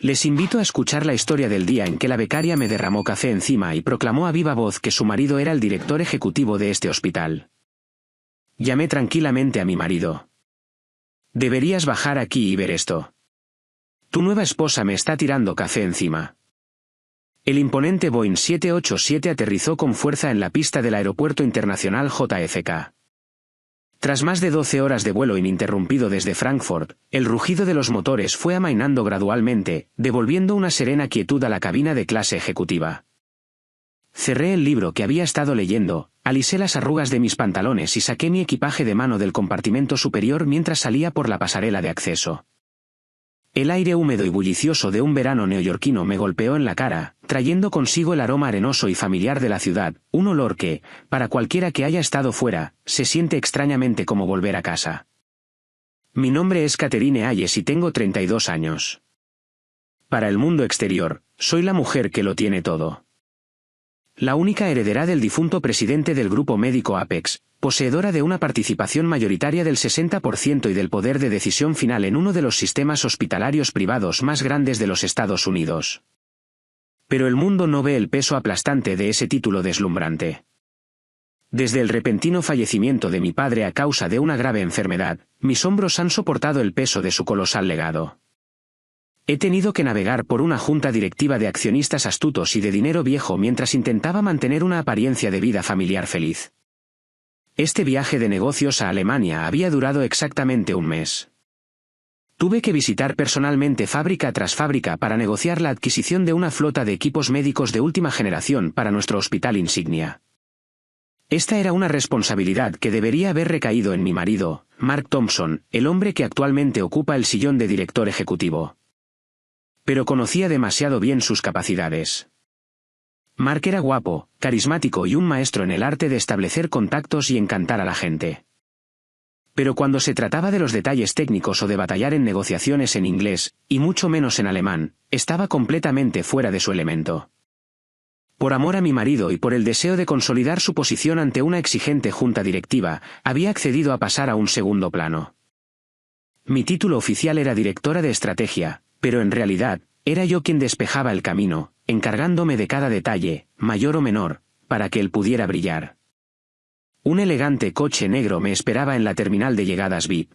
Les invito a escuchar la historia del día en que la becaria me derramó café encima y proclamó a viva voz que su marido era el director ejecutivo de este hospital. Llamé tranquilamente a mi marido. Deberías bajar aquí y ver esto. Tu nueva esposa me está tirando café encima. El imponente Boeing 787 aterrizó con fuerza en la pista del Aeropuerto Internacional JFK. Tras más de 12 horas de vuelo ininterrumpido desde Frankfurt, el rugido de los motores fue amainando gradualmente, devolviendo una serena quietud a la cabina de clase ejecutiva. Cerré el libro que había estado leyendo, alisé las arrugas de mis pantalones y saqué mi equipaje de mano del compartimento superior mientras salía por la pasarela de acceso. El aire húmedo y bullicioso de un verano neoyorquino me golpeó en la cara, trayendo consigo el aroma arenoso y familiar de la ciudad, un olor que, para cualquiera que haya estado fuera, se siente extrañamente como volver a casa. Mi nombre es Catherine Hayes y tengo 32 años. Para el mundo exterior, soy la mujer que lo tiene todo. La única heredera del difunto presidente del grupo médico Apex, poseedora de una participación mayoritaria del 60% y del poder de decisión final en uno de los sistemas hospitalarios privados más grandes de los Estados Unidos. Pero el mundo no ve el peso aplastante de ese título deslumbrante. Desde el repentino fallecimiento de mi padre a causa de una grave enfermedad, mis hombros han soportado el peso de su colosal legado. He tenido que navegar por una junta directiva de accionistas astutos y de dinero viejo mientras intentaba mantener una apariencia de vida familiar feliz. Este viaje de negocios a Alemania había durado exactamente un mes. Tuve que visitar personalmente fábrica tras fábrica para negociar la adquisición de una flota de equipos médicos de última generación para nuestro hospital insignia. Esta era una responsabilidad que debería haber recaído en mi marido, Mark Thompson, el hombre que actualmente ocupa el sillón de director ejecutivo. Pero conocía demasiado bien sus capacidades. Mark era guapo, carismático y un maestro en el arte de establecer contactos y encantar a la gente. Pero cuando se trataba de los detalles técnicos o de batallar en negociaciones en inglés, y mucho menos en alemán, estaba completamente fuera de su elemento. Por amor a mi marido y por el deseo de consolidar su posición ante una exigente junta directiva, había accedido a pasar a un segundo plano. Mi título oficial era directora de estrategia, pero en realidad, era yo quien despejaba el camino, encargándome de cada detalle, mayor o menor, para que él pudiera brillar. Un elegante coche negro me esperaba en la terminal de llegadas VIP.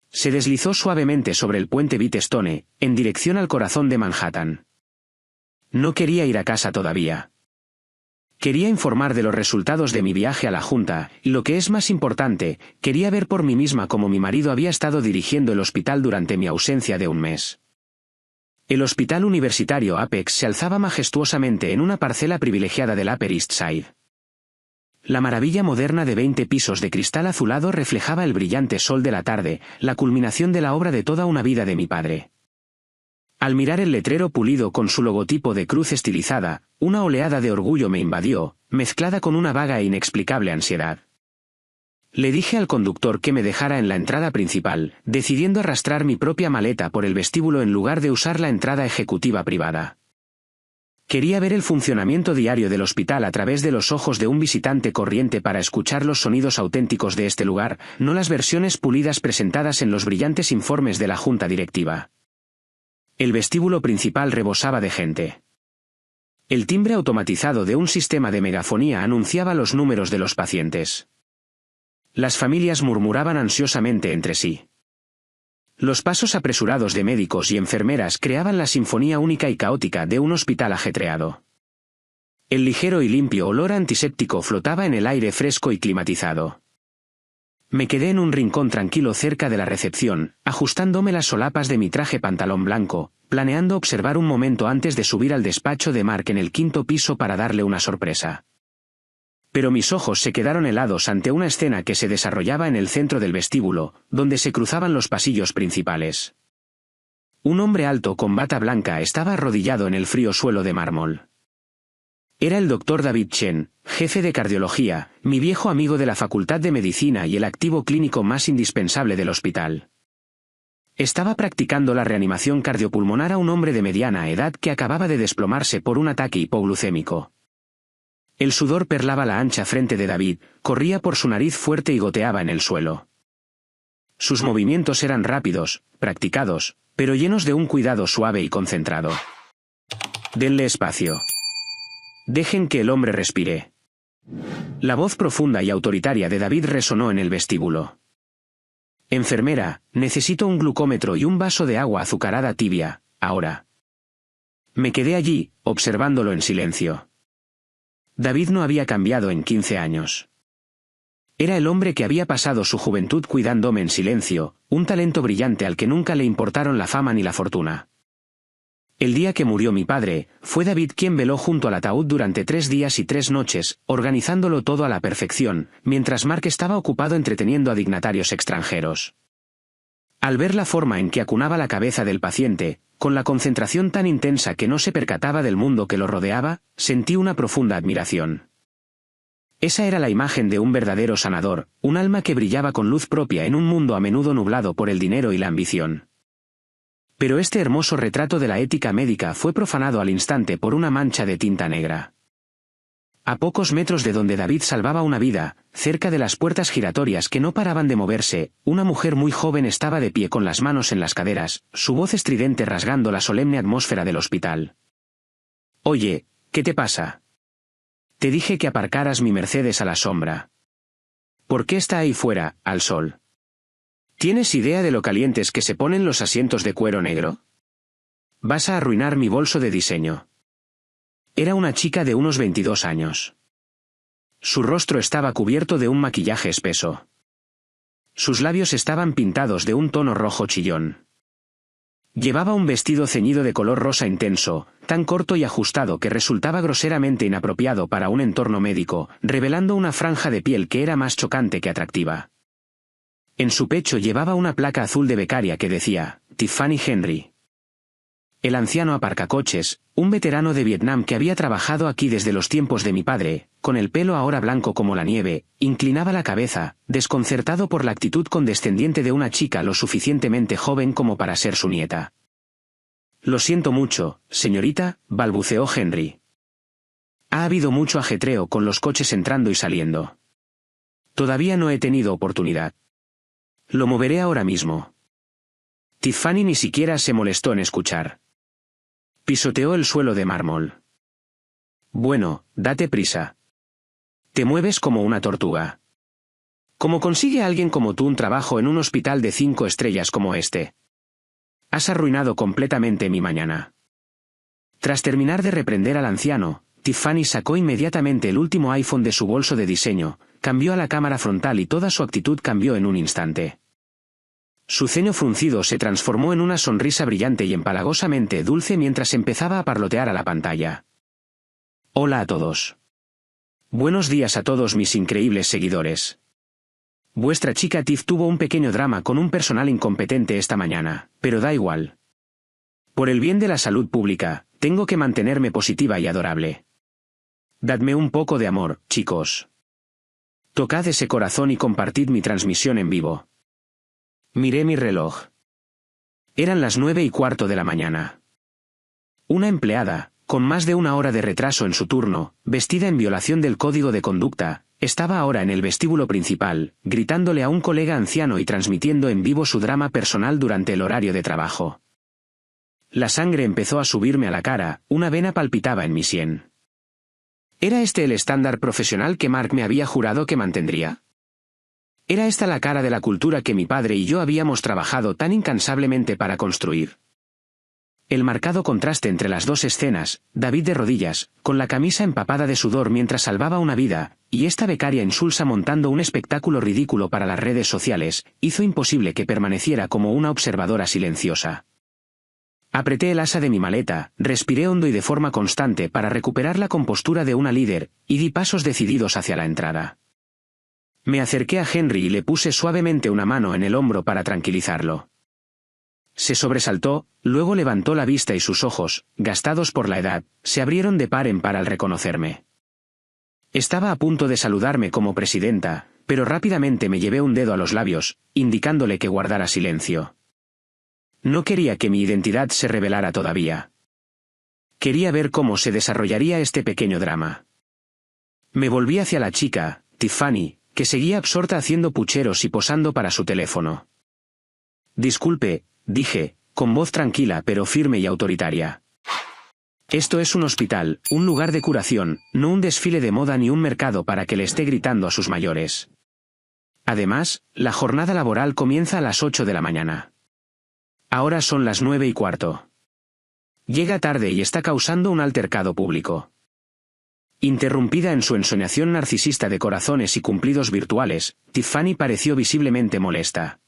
Se deslizó suavemente sobre el puente Beatstone, en dirección al corazón de Manhattan. No quería ir a casa todavía. Quería informar de los resultados de mi viaje a la Junta, y lo que es más importante, quería ver por mí misma cómo mi marido había estado dirigiendo el hospital durante mi ausencia de un mes. El hospital universitario Apex se alzaba majestuosamente en una parcela privilegiada del Upper East Side. La maravilla moderna de 20 pisos de cristal azulado reflejaba el brillante sol de la tarde, la culminación de la obra de toda una vida de mi padre. Al mirar el letrero pulido con su logotipo de cruz estilizada, una oleada de orgullo me invadió, mezclada con una vaga e inexplicable ansiedad. Le dije al conductor que me dejara en la entrada principal, decidiendo arrastrar mi propia maleta por el vestíbulo en lugar de usar la entrada ejecutiva privada. Quería ver el funcionamiento diario del hospital a través de los ojos de un visitante corriente para escuchar los sonidos auténticos de este lugar, no las versiones pulidas presentadas en los brillantes informes de la junta directiva. El vestíbulo principal rebosaba de gente. El timbre automatizado de un sistema de megafonía anunciaba los números de los pacientes. Las familias murmuraban ansiosamente entre sí. Los pasos apresurados de médicos y enfermeras creaban la sinfonía única y caótica de un hospital ajetreado. El ligero y limpio olor antiséptico flotaba en el aire fresco y climatizado. Me quedé en un rincón tranquilo cerca de la recepción, ajustándome las solapas de mi traje pantalón blanco, planeando observar un momento antes de subir al despacho de Mark en el 5º piso para darle una sorpresa. Pero mis ojos se quedaron helados ante una escena que se desarrollaba en el centro del vestíbulo, donde se cruzaban los pasillos principales. Un hombre alto con bata blanca estaba arrodillado en el frío suelo de mármol. Era el Dr. David Chen, jefe de cardiología, mi viejo amigo de la Facultad de Medicina y el activo clínico más indispensable del hospital. Estaba practicando la reanimación cardiopulmonar a un hombre de mediana edad que acababa de desplomarse por un ataque hipoglucémico. El sudor perlaba la ancha frente de David, corría por su nariz fuerte y goteaba en el suelo. Sus movimientos eran rápidos, practicados, pero llenos de un cuidado suave y concentrado. Denle espacio. Dejen que el hombre respire. La voz profunda y autoritaria de David resonó en el vestíbulo. Enfermera, necesito un glucómetro y un vaso de agua azucarada tibia, ahora. Me quedé allí, observándolo en silencio. David no había cambiado en 15 años. Era el hombre que había pasado su juventud cuidándome en silencio, un talento brillante al que nunca le importaron la fama ni la fortuna. El día que murió mi padre, fue David quien veló junto al ataúd durante 3 días y 3 noches, organizándolo todo a la perfección, mientras Mark estaba ocupado entreteniendo a dignatarios extranjeros. Al ver la forma en que acunaba la cabeza del paciente, con la concentración tan intensa que no se percataba del mundo que lo rodeaba, sentí una profunda admiración. Esa era la imagen de un verdadero sanador, un alma que brillaba con luz propia en un mundo a menudo nublado por el dinero y la ambición. Pero este hermoso retrato de la ética médica fue profanado al instante por una mancha de tinta negra. A pocos metros de donde David salvaba una vida, cerca de las puertas giratorias que no paraban de moverse, una mujer muy joven estaba de pie con las manos en las caderas, su voz estridente rasgando la solemne atmósfera del hospital. «Oye, ¿qué te pasa? Te dije que aparcaras mi Mercedes a la sombra. ¿Por qué está ahí fuera, al sol? ¿Tienes idea de lo calientes que se ponen los asientos de cuero negro? Vas a arruinar mi bolso de diseño». Era una chica de unos 22 años. Su rostro estaba cubierto de un maquillaje espeso. Sus labios estaban pintados de un tono rojo chillón. Llevaba un vestido ceñido de color rosa intenso, tan corto y ajustado que resultaba groseramente inapropiado para un entorno médico, revelando una franja de piel que era más chocante que atractiva. En su pecho llevaba una placa azul de becaria que decía, Tiffany Henry. El anciano aparcacoches, un veterano de Vietnam que había trabajado aquí desde los tiempos de mi padre, con el pelo ahora blanco como la nieve, inclinaba la cabeza, desconcertado por la actitud condescendiente de una chica lo suficientemente joven como para ser su nieta. «Lo siento mucho, señorita», balbuceó Henry. «Ha habido mucho ajetreo con los coches entrando y saliendo. Todavía no he tenido oportunidad. Lo moveré ahora mismo». Tiffany ni siquiera se molestó en escuchar. Pisoteó el suelo de mármol. «Bueno, date prisa. Te mueves como una tortuga. ¿Cómo consigue alguien como tú un trabajo en un hospital de 5 estrellas como este? Has arruinado completamente mi mañana». Tras terminar de reprender al anciano, Tiffany sacó inmediatamente el último iPhone de su bolso de diseño, cambió a la cámara frontal y toda su actitud cambió en un instante. Su ceño fruncido se transformó en una sonrisa brillante y empalagosamente dulce mientras empezaba a parlotear a la pantalla. «Hola a todos. Buenos días a todos mis increíbles seguidores. Vuestra chica Tiff tuvo un pequeño drama con un personal incompetente esta mañana, pero da igual. Por el bien de la salud pública, tengo que mantenerme positiva y adorable. Dadme un poco de amor, chicos. Tocad ese corazón y compartid mi transmisión en vivo». Miré mi reloj. Eran las 9:15 de la mañana. Una empleada, con más de 1 hora de retraso en su turno, vestida en violación del código de conducta, estaba ahora en el vestíbulo principal, gritándole a un colega anciano y transmitiendo en vivo su drama personal durante el horario de trabajo. La sangre empezó a subirme a la cara, una vena palpitaba en mi sien. ¿Era este el estándar profesional que Mark me había jurado que mantendría? ¿Era esta la cara de la cultura que mi padre y yo habíamos trabajado tan incansablemente para construir? El marcado contraste entre las dos escenas, David de rodillas, con la camisa empapada de sudor mientras salvaba una vida, y esta becaria insulsa montando un espectáculo ridículo para las redes sociales, hizo imposible que permaneciera como una observadora silenciosa. Apreté el asa de mi maleta, respiré hondo y de forma constante para recuperar la compostura de una líder, y di pasos decididos hacia la entrada. Me acerqué a Henry y le puse suavemente una mano en el hombro para tranquilizarlo. Se sobresaltó, luego levantó la vista y sus ojos, gastados por la edad, se abrieron de par en par al reconocerme. Estaba a punto de saludarme como presidenta, pero rápidamente me llevé un dedo a los labios, indicándole que guardara silencio. No quería que mi identidad se revelara todavía. Quería ver cómo se desarrollaría este pequeño drama. Me volví hacia la chica, Tiffany, que seguía absorta haciendo pucheros y posando para su teléfono. «Disculpe», dije, con voz tranquila pero firme y autoritaria. Esto es un hospital, un lugar de curación, no un desfile de moda ni un mercado para que le esté gritando a sus mayores. Además, la jornada laboral comienza a las 8 de la mañana. Ahora son las 9:15. Llega tarde y está causando un altercado público. Interrumpida en su ensoñación narcisista de corazones y cumplidos virtuales, Tiffany pareció visiblemente molesta.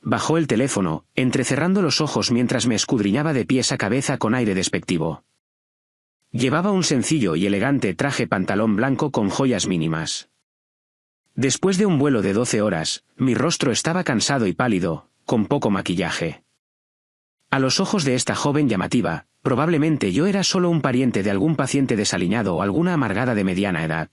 Bajó el teléfono, entrecerrando los ojos mientras me escudriñaba de pies a cabeza con aire despectivo. Llevaba un sencillo y elegante traje pantalón blanco con joyas mínimas. Después de un vuelo de 12 horas, mi rostro estaba cansado y pálido, con poco maquillaje. A los ojos de esta joven llamativa, probablemente yo era solo un pariente de algún paciente desaliñado o alguna amargada de mediana edad.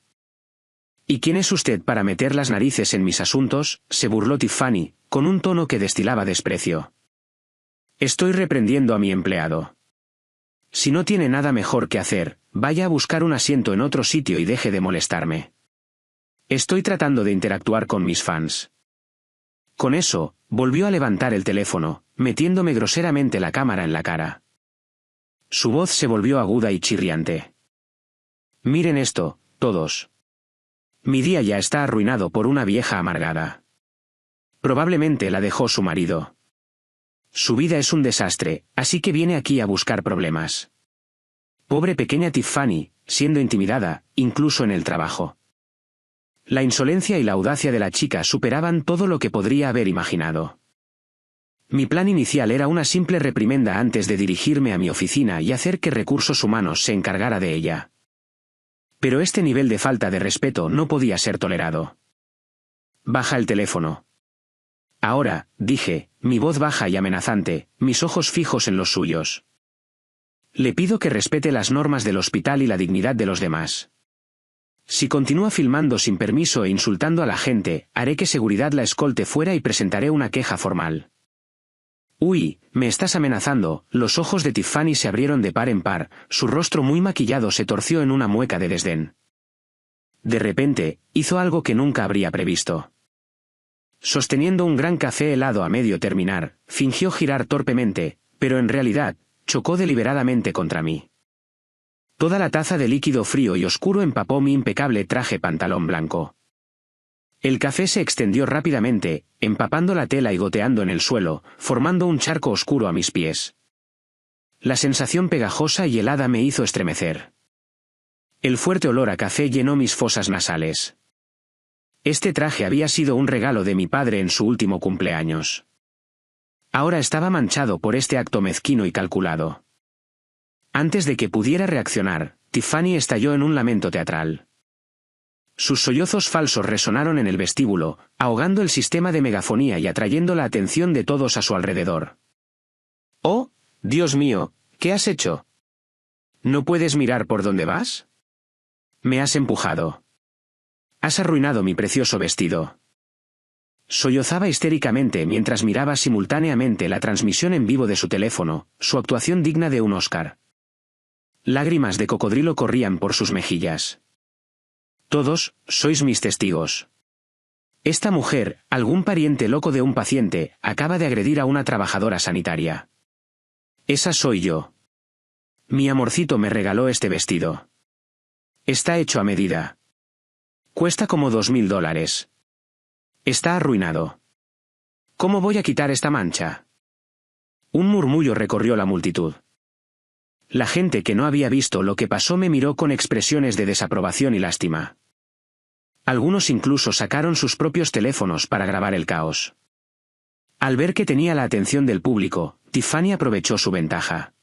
¿Y quién es usted para meter las narices en mis asuntos?, se burló Tiffany, con un tono que destilaba desprecio. Estoy reprendiendo a mi empleado. Si no tiene nada mejor que hacer, vaya a buscar un asiento en otro sitio y deje de molestarme. Estoy tratando de interactuar con mis fans. Con eso, volvió a levantar el teléfono, metiéndome groseramente la cámara en la cara. Su voz se volvió aguda y chirriante. Miren esto, todos. Mi día ya está arruinado por una vieja amargada. Probablemente la dejó su marido. Su vida es un desastre, así que viene aquí a buscar problemas. Pobre pequeña Tiffany, siendo intimidada, incluso en el trabajo. La insolencia y la audacia de la chica superaban todo lo que podría haber imaginado. Mi plan inicial era una simple reprimenda antes de dirigirme a mi oficina y hacer que Recursos Humanos se encargara de ella. Pero este nivel de falta de respeto no podía ser tolerado. Baja el teléfono. Ahora, dije, mi voz baja y amenazante, mis ojos fijos en los suyos. Le pido que respete las normas del hospital y la dignidad de los demás. Si continúa filmando sin permiso e insultando a la gente, haré que seguridad la escolte fuera y presentaré una queja formal. Uy, me estás amenazando. Los ojos de Tiffany se abrieron de par en par, su rostro muy maquillado se torció en una mueca de desdén. De repente, hizo algo que nunca habría previsto. Sosteniendo un gran café helado a medio terminar, fingió girar torpemente, pero en realidad, chocó deliberadamente contra mí. Toda la taza de líquido frío y oscuro empapó mi impecable traje pantalón blanco. El café se extendió rápidamente, empapando la tela y goteando en el suelo, formando un charco oscuro a mis pies. La sensación pegajosa y helada me hizo estremecer. El fuerte olor a café llenó mis fosas nasales. Este traje había sido un regalo de mi padre en su último cumpleaños. Ahora estaba manchado por este acto mezquino y calculado. Antes de que pudiera reaccionar, Tiffany estalló en un lamento teatral. Sus sollozos falsos resonaron en el vestíbulo, ahogando el sistema de megafonía y atrayendo la atención de todos a su alrededor. «Oh, Dios mío, ¿qué has hecho? ¿No puedes mirar por dónde vas? Me has empujado. Has arruinado mi precioso vestido». Sollozaba histéricamente mientras miraba simultáneamente la transmisión en vivo de su teléfono, su actuación digna de un Oscar. Lágrimas de cocodrilo corrían por sus mejillas. Todos, sois mis testigos. Esta mujer, algún pariente loco de un paciente, acaba de agredir a una trabajadora sanitaria. Esa soy yo. Mi amorcito me regaló este vestido. Está hecho a medida. Cuesta como $2000. Está arruinado. ¿Cómo voy a quitar esta mancha? Un murmullo recorrió la multitud. La gente que no había visto lo que pasó me miró con expresiones de desaprobación y lástima. Algunos incluso sacaron sus propios teléfonos para grabar el caos. Al ver que tenía la atención del público, Tiffany aprovechó su ventaja.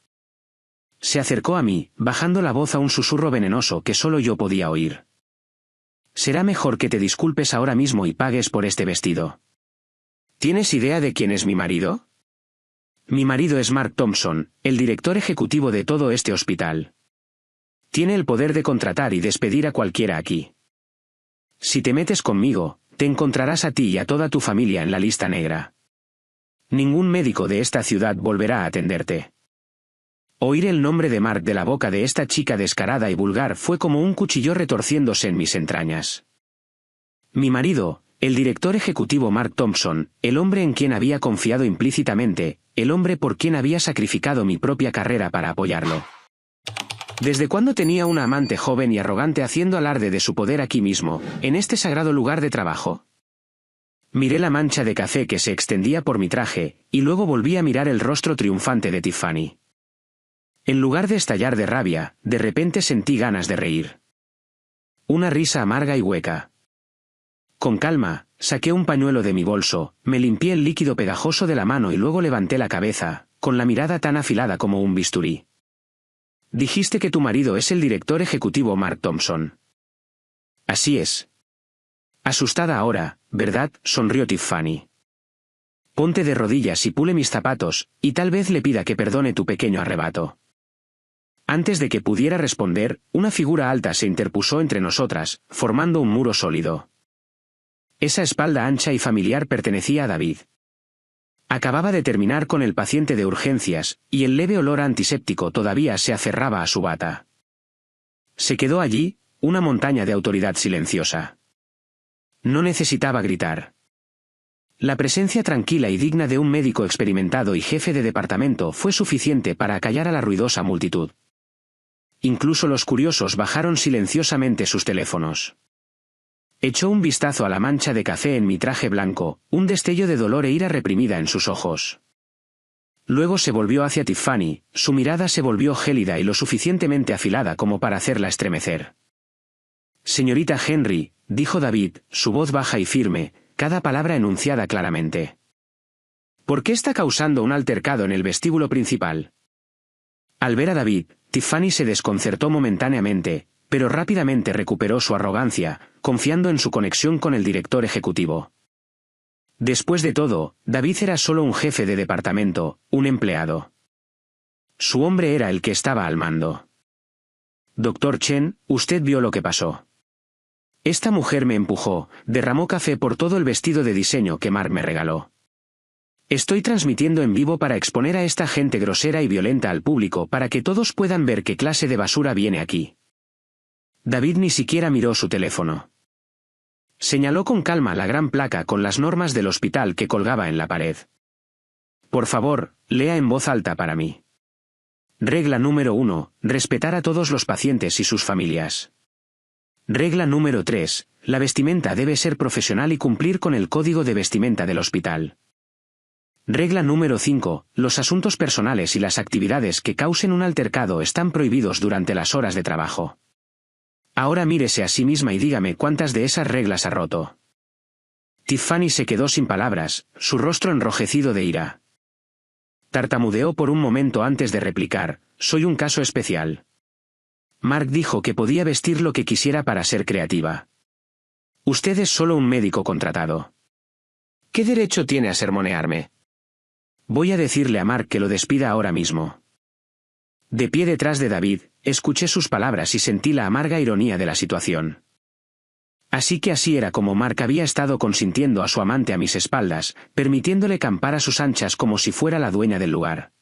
Se acercó a mí, bajando la voz a un susurro venenoso que solo yo podía oír. Será mejor que te disculpes ahora mismo y pagues por este vestido. ¿Tienes idea de quién es mi marido? Mi marido es Mark Thompson, el director ejecutivo de todo este hospital. Tiene el poder de contratar y despedir a cualquiera aquí. Si te metes conmigo, te encontrarás a ti y a toda tu familia en la lista negra. Ningún médico de esta ciudad volverá a atenderte. Oír el nombre de Mark de la boca de esta chica descarada y vulgar fue como un cuchillo retorciéndose en mis entrañas. Mi marido, El director ejecutivo Mark Thompson, el hombre en quien había confiado implícitamente, el hombre por quien había sacrificado mi propia carrera para apoyarlo. ¿Desde cuándo tenía una amante joven y arrogante haciendo alarde de su poder aquí mismo, en este sagrado lugar de trabajo? Miré la mancha de café que se extendía por mi traje, y luego volví a mirar el rostro triunfante de Tiffany. En lugar de estallar de rabia, de repente sentí ganas de reír. Una risa amarga y hueca. Con calma, saqué un pañuelo de mi bolso, me limpié el líquido pegajoso de la mano y luego levanté la cabeza, con la mirada tan afilada como un bisturí. Dijiste que tu marido es el director ejecutivo Mark Thompson. Así es. Asustada ahora, ¿verdad?, sonrió Tiffany. Ponte de rodillas y pule mis zapatos, y tal vez le pida que perdone tu pequeño arrebato. Antes de que pudiera responder, una figura alta se interpuso entre nosotras, formando un muro sólido. Esa espalda ancha y familiar pertenecía a David. Acababa de terminar con el paciente de urgencias, y el leve olor antiséptico todavía se aferraba a su bata. Se quedó allí, una montaña de autoridad silenciosa. No necesitaba gritar. La presencia tranquila y digna de un médico experimentado y jefe de departamento fue suficiente para acallar a la ruidosa multitud. Incluso los curiosos bajaron silenciosamente sus teléfonos. Echó un vistazo a la mancha de café en mi traje blanco, un destello de dolor e ira reprimida en sus ojos. Luego se volvió hacia Tiffany, su mirada se volvió gélida y lo suficientemente afilada como para hacerla estremecer. Señorita Henry, dijo David, su voz baja y firme, cada palabra enunciada claramente. ¿Por qué está causando un altercado en el vestíbulo principal? Al ver a David, Tiffany se desconcertó momentáneamente, pero rápidamente recuperó su arrogancia, confiando en su conexión con el director ejecutivo. Después de todo, David era solo un jefe de departamento, un empleado. Su hombre era el que estaba al mando. Dr. Chen, usted vio lo que pasó. Esta mujer me empujó, derramó café por todo el vestido de diseño que Mark me regaló. Estoy transmitiendo en vivo para exponer a esta gente grosera y violenta al público para que todos puedan ver qué clase de basura viene aquí. David ni siquiera miró su teléfono. Señaló con calma la gran placa con las normas del hospital que colgaba en la pared. Por favor, lea en voz alta para mí. Regla número 1, respetar a todos los pacientes y sus familias. Regla número 3, la vestimenta debe ser profesional y cumplir con el código de vestimenta del hospital. Regla número 5, los asuntos personales y las actividades que causen un altercado están prohibidos durante las horas de trabajo. Ahora mírese a sí misma y dígame cuántas de esas reglas ha roto. Tiffany se quedó sin palabras, su rostro enrojecido de ira. Tartamudeó por un momento antes de replicar, soy un caso especial. Mark dijo que podía vestir lo que quisiera para ser creativa. Usted es solo un médico contratado. ¿Qué derecho tiene a sermonearme? Voy a decirle a Mark que lo despida ahora mismo. De pie detrás de David, escuché sus palabras y sentí la amarga ironía de la situación. Así que así era como Mark había estado consintiendo a su amante a mis espaldas, permitiéndole campar a sus anchas como si fuera la dueña del lugar.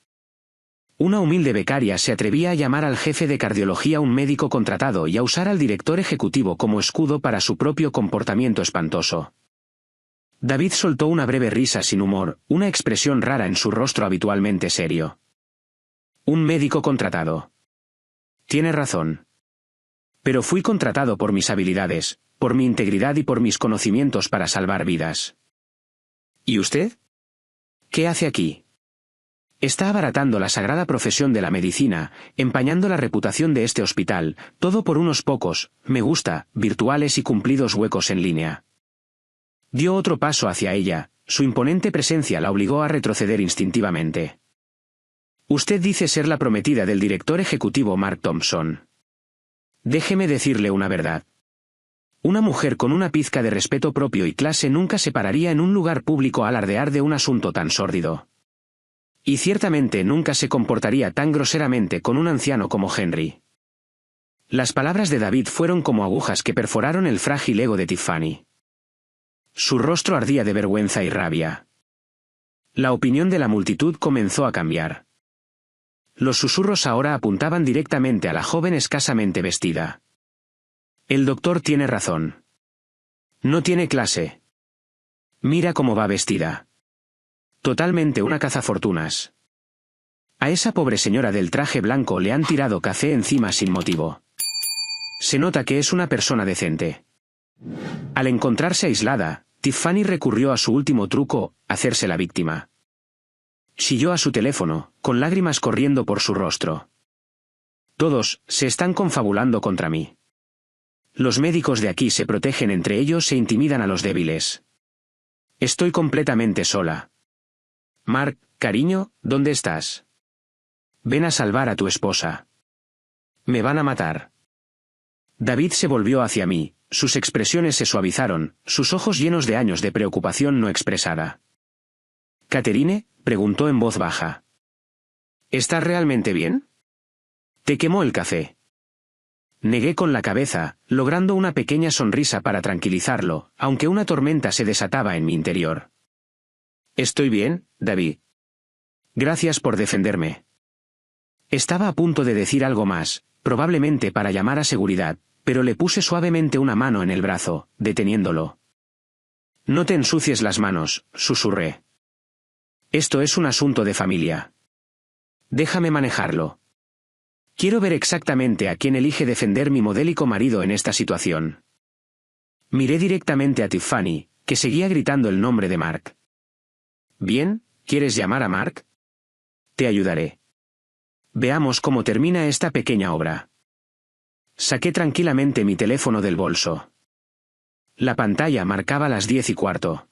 Una humilde becaria se atrevía a llamar al jefe de cardiología un médico contratado y a usar al director ejecutivo como escudo para su propio comportamiento espantoso. David soltó una breve risa sin humor, una expresión rara en su rostro habitualmente serio. Un médico contratado. Tiene razón. Pero fui contratado por mis habilidades, por mi integridad y por mis conocimientos para salvar vidas. ¿Y usted? ¿Qué hace aquí? Está abaratando la sagrada profesión de la medicina, empañando la reputación de este hospital, todo por unos pocos, me gusta, virtuales y cumplidos huecos en línea. Dio otro paso hacia ella, su imponente presencia la obligó a retroceder instintivamente. Usted dice ser la prometida del director ejecutivo Mark Thompson. Déjeme decirle una verdad. Una mujer con una pizca de respeto propio y clase nunca se pararía en un lugar público a alardear de un asunto tan sórdido. Y ciertamente nunca se comportaría tan groseramente con un anciano como Henry. Las palabras de David fueron como agujas que perforaron el frágil ego de Tiffany. Su rostro ardía de vergüenza y rabia. La opinión de la multitud comenzó a cambiar. Los susurros ahora apuntaban directamente a la joven escasamente vestida. El doctor tiene razón. No tiene clase. Mira cómo va vestida. Totalmente una cazafortunas. A esa pobre señora del traje blanco le han tirado café encima sin motivo. Se nota que es una persona decente. Al encontrarse aislada, Tiffany recurrió a su último truco, hacerse la víctima. Chilló a su teléfono, con lágrimas corriendo por su rostro. Todos se están confabulando contra mí. Los médicos de aquí se protegen entre ellos e intimidan a los débiles. Estoy completamente sola. Mark, cariño, ¿dónde estás? Ven a salvar a tu esposa. Me van a matar. David se volvió hacia mí, sus expresiones se suavizaron, sus ojos llenos de años de preocupación no expresada. «¿Catherine?», preguntó en voz baja. «¿Estás realmente bien? ¿Te quemó el café?». Negué con la cabeza, logrando una pequeña sonrisa para tranquilizarlo, aunque una tormenta se desataba en mi interior. «Estoy bien, David. Gracias por defenderme». Estaba a punto de decir algo más, probablemente para llamar a seguridad, pero le puse suavemente una mano en el brazo, deteniéndolo. «No te ensucies las manos», susurré. «Esto es un asunto de familia. Déjame manejarlo. Quiero ver exactamente a quién elige defender mi modélico marido en esta situación». Miré directamente a Tiffany, que seguía gritando el nombre de Mark. «Bien, ¿quieres llamar a Mark? Te ayudaré. Veamos cómo termina esta pequeña obra». Saqué tranquilamente mi teléfono del bolso. La pantalla marcaba las 10:15.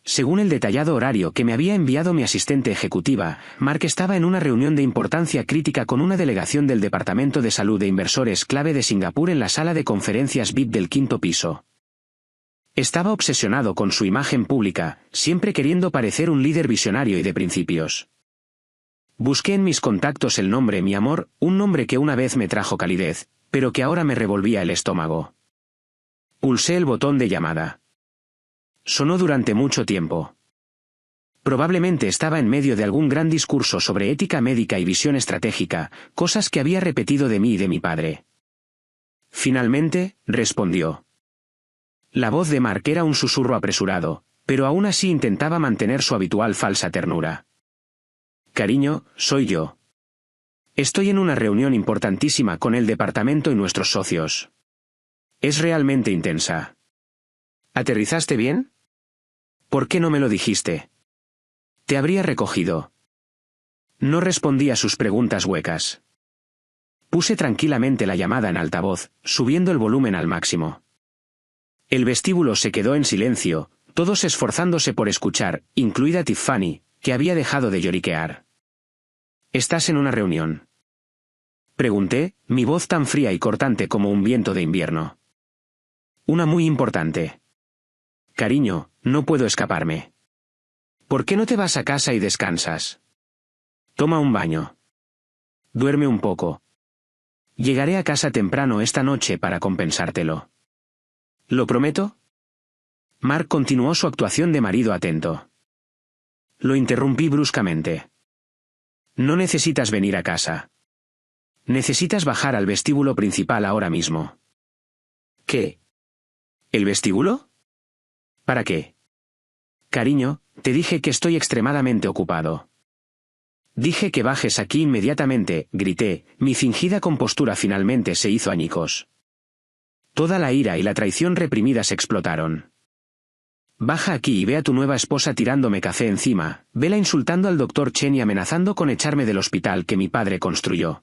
Según el detallado horario que me había enviado mi asistente ejecutiva, Mark estaba en una reunión de importancia crítica con una delegación del Departamento de Salud de Inversores Clave de Singapur en la sala de conferencias VIP del 5º piso. Estaba obsesionado con su imagen pública, siempre queriendo parecer un líder visionario y de principios. Busqué en mis contactos el nombre Mi Amor, un nombre que una vez me trajo calidez, pero que ahora me revolvía el estómago. Pulsé el botón de llamada. Sonó durante mucho tiempo. Probablemente estaba en medio de algún gran discurso sobre ética médica y visión estratégica, cosas que había repetido de mí y de mi padre. Finalmente, respondió. La voz de Mark era un susurro apresurado, pero aún así intentaba mantener su habitual falsa ternura. «Cariño, soy yo. Estoy en una reunión importantísima con el departamento y nuestros socios. Es realmente intensa. ¿Aterrizaste bien? ¿Por qué no me lo dijiste? Te habría recogido». No respondí a sus preguntas huecas. Puse tranquilamente la llamada en altavoz, subiendo el volumen al máximo. El vestíbulo se quedó en silencio, todos esforzándose por escuchar, incluida Tiffany, que había dejado de lloriquear. «¿Estás en una reunión?», pregunté, mi voz tan fría y cortante como un viento de invierno. «Una muy importante. Cariño, no puedo escaparme. ¿Por qué no te vas a casa y descansas? Toma un baño. Duerme un poco. Llegaré a casa temprano esta noche para compensártelo. ¿Lo prometo?». Mark continuó su actuación de marido atento. Lo interrumpí bruscamente. «No necesitas venir a casa. Necesitas bajar al vestíbulo principal ahora mismo». «¿Qué? ¿El vestíbulo? ¿Para qué?». «Cariño, te dije que estoy extremadamente ocupado». «Dije que bajes aquí inmediatamente», grité, mi fingida compostura finalmente se hizo añicos. Toda la ira y la traición reprimidas explotaron. «Baja aquí y ve a tu nueva esposa tirándome café encima, vela insultando al doctor Chen y amenazando con echarme del hospital que mi padre construyó».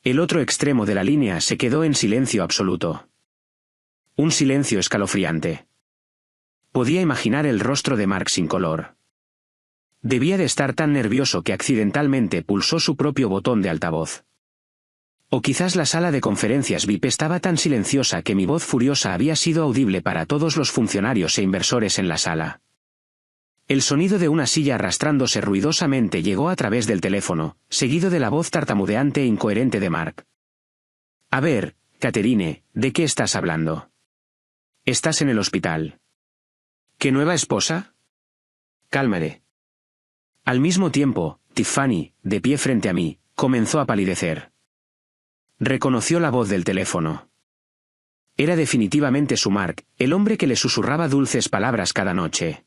El otro extremo de la línea se quedó en silencio absoluto. Un silencio escalofriante. Podía imaginar el rostro de Mark sin color. Debía de estar tan nervioso que accidentalmente pulsó su propio botón de altavoz. O quizás la sala de conferencias VIP estaba tan silenciosa que mi voz furiosa había sido audible para todos los funcionarios e inversores en la sala. El sonido de una silla arrastrándose ruidosamente llegó a través del teléfono, seguido de la voz tartamudeante e incoherente de Mark. «A ver, Catherine, ¿de qué estás hablando? Estás en el hospital». «¿Qué nueva esposa?». «Cálmate». Al mismo tiempo, Tiffany, de pie frente a mí, comenzó a palidecer. Reconoció la voz del teléfono. Era definitivamente su Mark, el hombre que le susurraba dulces palabras cada noche.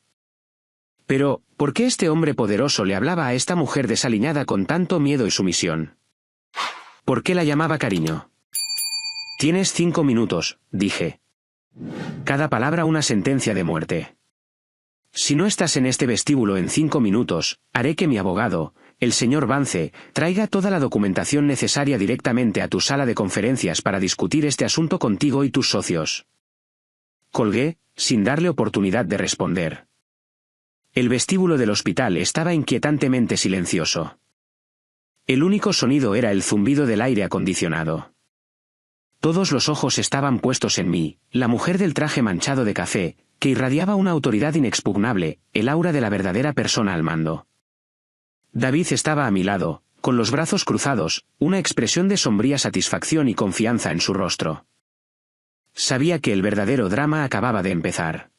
Pero, ¿por qué este hombre poderoso le hablaba a esta mujer desaliñada con tanto miedo y sumisión? ¿Por qué la llamaba cariño? «Tienes 5 minutos», dije. Cada palabra una sentencia de muerte. Si no estás en este vestíbulo en 5 minutos, haré que mi abogado, el señor Vance, traiga toda la documentación necesaria directamente a tu sala de conferencias para discutir este asunto contigo y tus socios. Colgué, sin darle oportunidad de responder. El vestíbulo del hospital estaba inquietantemente silencioso. El único sonido era el zumbido del aire acondicionado. Todos los ojos estaban puestos en mí, la mujer del traje manchado de café, que irradiaba una autoridad inexpugnable, el aura de la verdadera persona al mando. David estaba a mi lado, con los brazos cruzados, una expresión de sombría satisfacción y confianza en su rostro. Sabía que el verdadero drama acababa de empezar.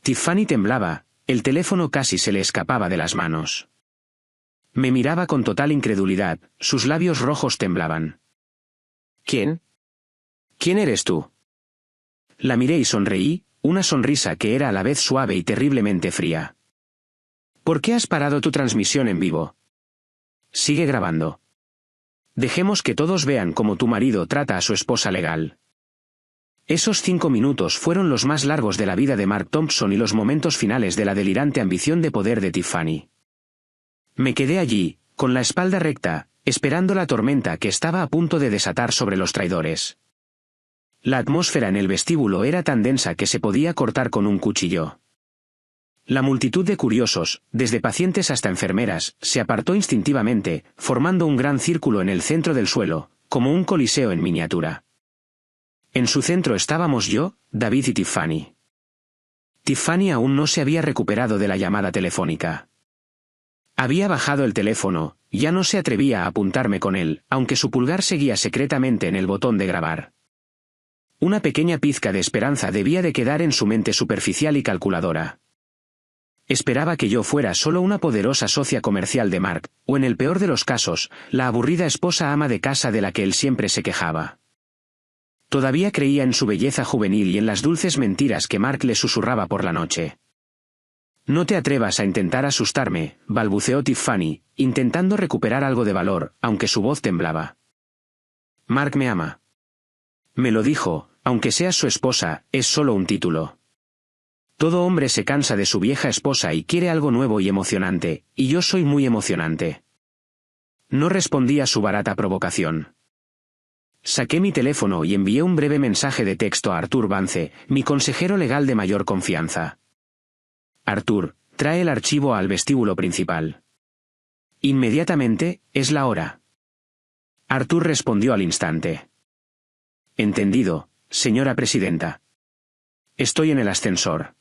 Tiffany temblaba, el teléfono casi se le escapaba de las manos. Me miraba con total incredulidad, sus labios rojos temblaban. «¿Quién? ¿Quién eres tú?» La miré y sonreí, una sonrisa que era a la vez suave y terriblemente fría. «¿Por qué has parado tu transmisión en vivo? Sigue grabando. Dejemos que todos vean cómo tu marido trata a su esposa legal». Esos 5 minutos fueron los más largos de la vida de Mark Thompson y los momentos finales de la delirante ambición de poder de Tiffany. Me quedé allí, con la espalda recta, esperando la tormenta que estaba a punto de desatar sobre los traidores. La atmósfera en el vestíbulo era tan densa que se podía cortar con un cuchillo. La multitud de curiosos, desde pacientes hasta enfermeras, se apartó instintivamente, formando un gran círculo en el centro del suelo, como un coliseo en miniatura. En su centro estábamos yo, David y Tiffany. Tiffany aún no se había recuperado de la llamada telefónica. Había bajado el teléfono, ya no se atrevía a apuntarme con él, aunque su pulgar seguía secretamente en el botón de grabar. Una pequeña pizca de esperanza debía de quedar en su mente superficial y calculadora. Esperaba que yo fuera solo una poderosa socia comercial de Mark, o en el peor de los casos, la aburrida esposa ama de casa de la que él siempre se quejaba. Todavía creía en su belleza juvenil y en las dulces mentiras que Mark le susurraba por la noche. «No te atrevas a intentar asustarme», balbuceó Tiffany, intentando recuperar algo de valor, aunque su voz temblaba. «Mark me ama. Me lo dijo, aunque seas su esposa, es solo un título. Todo hombre se cansa de su vieja esposa y quiere algo nuevo y emocionante, y yo soy muy emocionante». No respondí a su barata provocación. Saqué mi teléfono y envié un breve mensaje de texto a Arthur Vance, mi consejero legal de mayor confianza. «Arthur, trae el archivo al vestíbulo principal. Inmediatamente, es la hora». Arthur respondió al instante. «Entendido, señora presidenta. Estoy en el ascensor».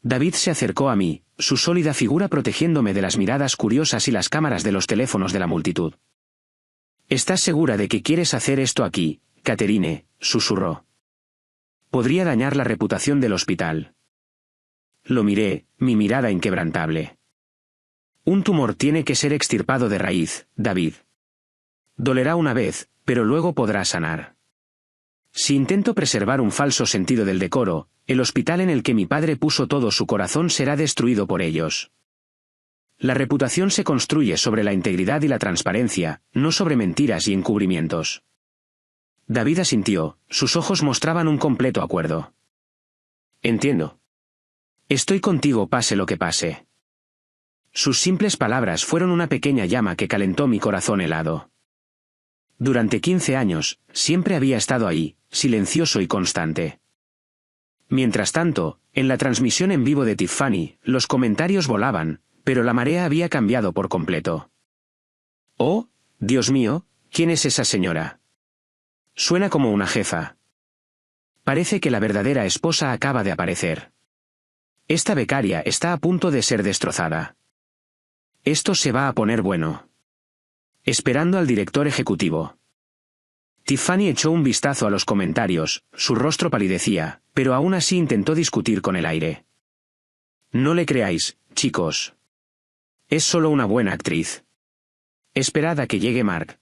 David se acercó a mí, su sólida figura protegiéndome de las miradas curiosas y las cámaras de los teléfonos de la multitud. «¿Estás segura de que quieres hacer esto aquí, Catherine?», susurró. «Podría dañar la reputación del hospital». Lo miré, mi mirada inquebrantable. «Un tumor tiene que ser extirpado de raíz, David. Dolerá una vez, pero luego podrá sanar. Si intento preservar un falso sentido del decoro, el hospital en el que mi padre puso todo su corazón será destruido por ellos. La reputación se construye sobre la integridad y la transparencia, no sobre mentiras y encubrimientos». David asintió, sus ojos mostraban un completo acuerdo. «Entiendo. Estoy contigo pase lo que pase». Sus simples palabras fueron una pequeña llama que calentó mi corazón helado. Durante 15 años, siempre había estado ahí, silencioso y constante. Mientras tanto, en la transmisión en vivo de Tiffany, los comentarios volaban, pero la marea había cambiado por completo. «Oh, Dios mío, ¿quién es esa señora? Suena como una jefa. Parece que la verdadera esposa acaba de aparecer. Esta becaria está a punto de ser destrozada. Esto se va a poner bueno». Esperando al director ejecutivo. Tiffany echó un vistazo a los comentarios, su rostro palidecía, pero aún así intentó discutir con el aire. «No le creáis, chicos. Es solo una buena actriz. Esperad a que llegue Mark.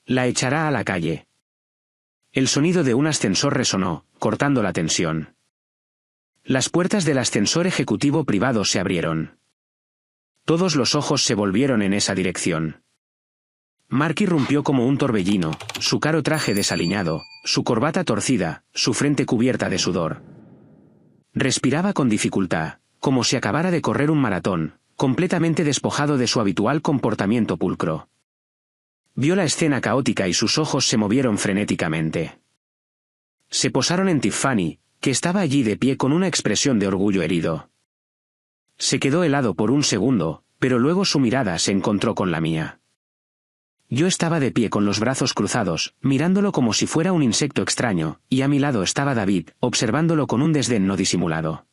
La echará a la calle. El sonido de un ascensor resonó, cortando la tensión. Las puertas del ascensor ejecutivo privado se abrieron. Todos los ojos se volvieron en esa dirección. Mark irrumpió como un torbellino, su caro traje desaliñado, su corbata torcida, su frente cubierta de sudor. Respiraba con dificultad, como si acabara de correr un maratón, completamente despojado de su habitual comportamiento pulcro. Vio la escena caótica y sus ojos se movieron frenéticamente. Se posaron en Tiffany, que estaba allí de pie con una expresión de orgullo herido. Se quedó helado por un segundo, pero luego su mirada se encontró con la mía. Yo estaba de pie con los brazos cruzados, mirándolo como si fuera un insecto extraño, y a mi lado estaba David, observándolo con un desdén no disimulado.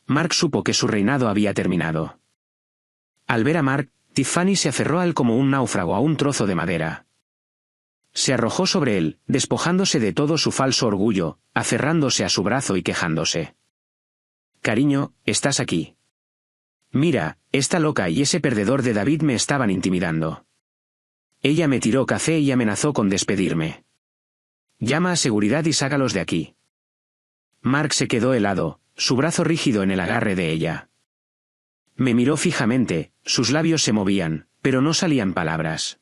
Mark supo que su reinado había terminado. Al ver a Mark, Tiffany se aferró a él como un náufrago a un trozo de madera. Se arrojó sobre él, despojándose de todo su falso orgullo, aferrándose a su brazo y quejándose. «Cariño, estás aquí. Mira, esta loca y ese perdedor de David me estaban intimidando. Ella me tiró café y amenazó con despedirme. Llama a seguridad y sácalos de aquí». Mark se quedó helado, su brazo rígido en el agarre de ella. Me miró fijamente, sus labios se movían, pero no salían palabras.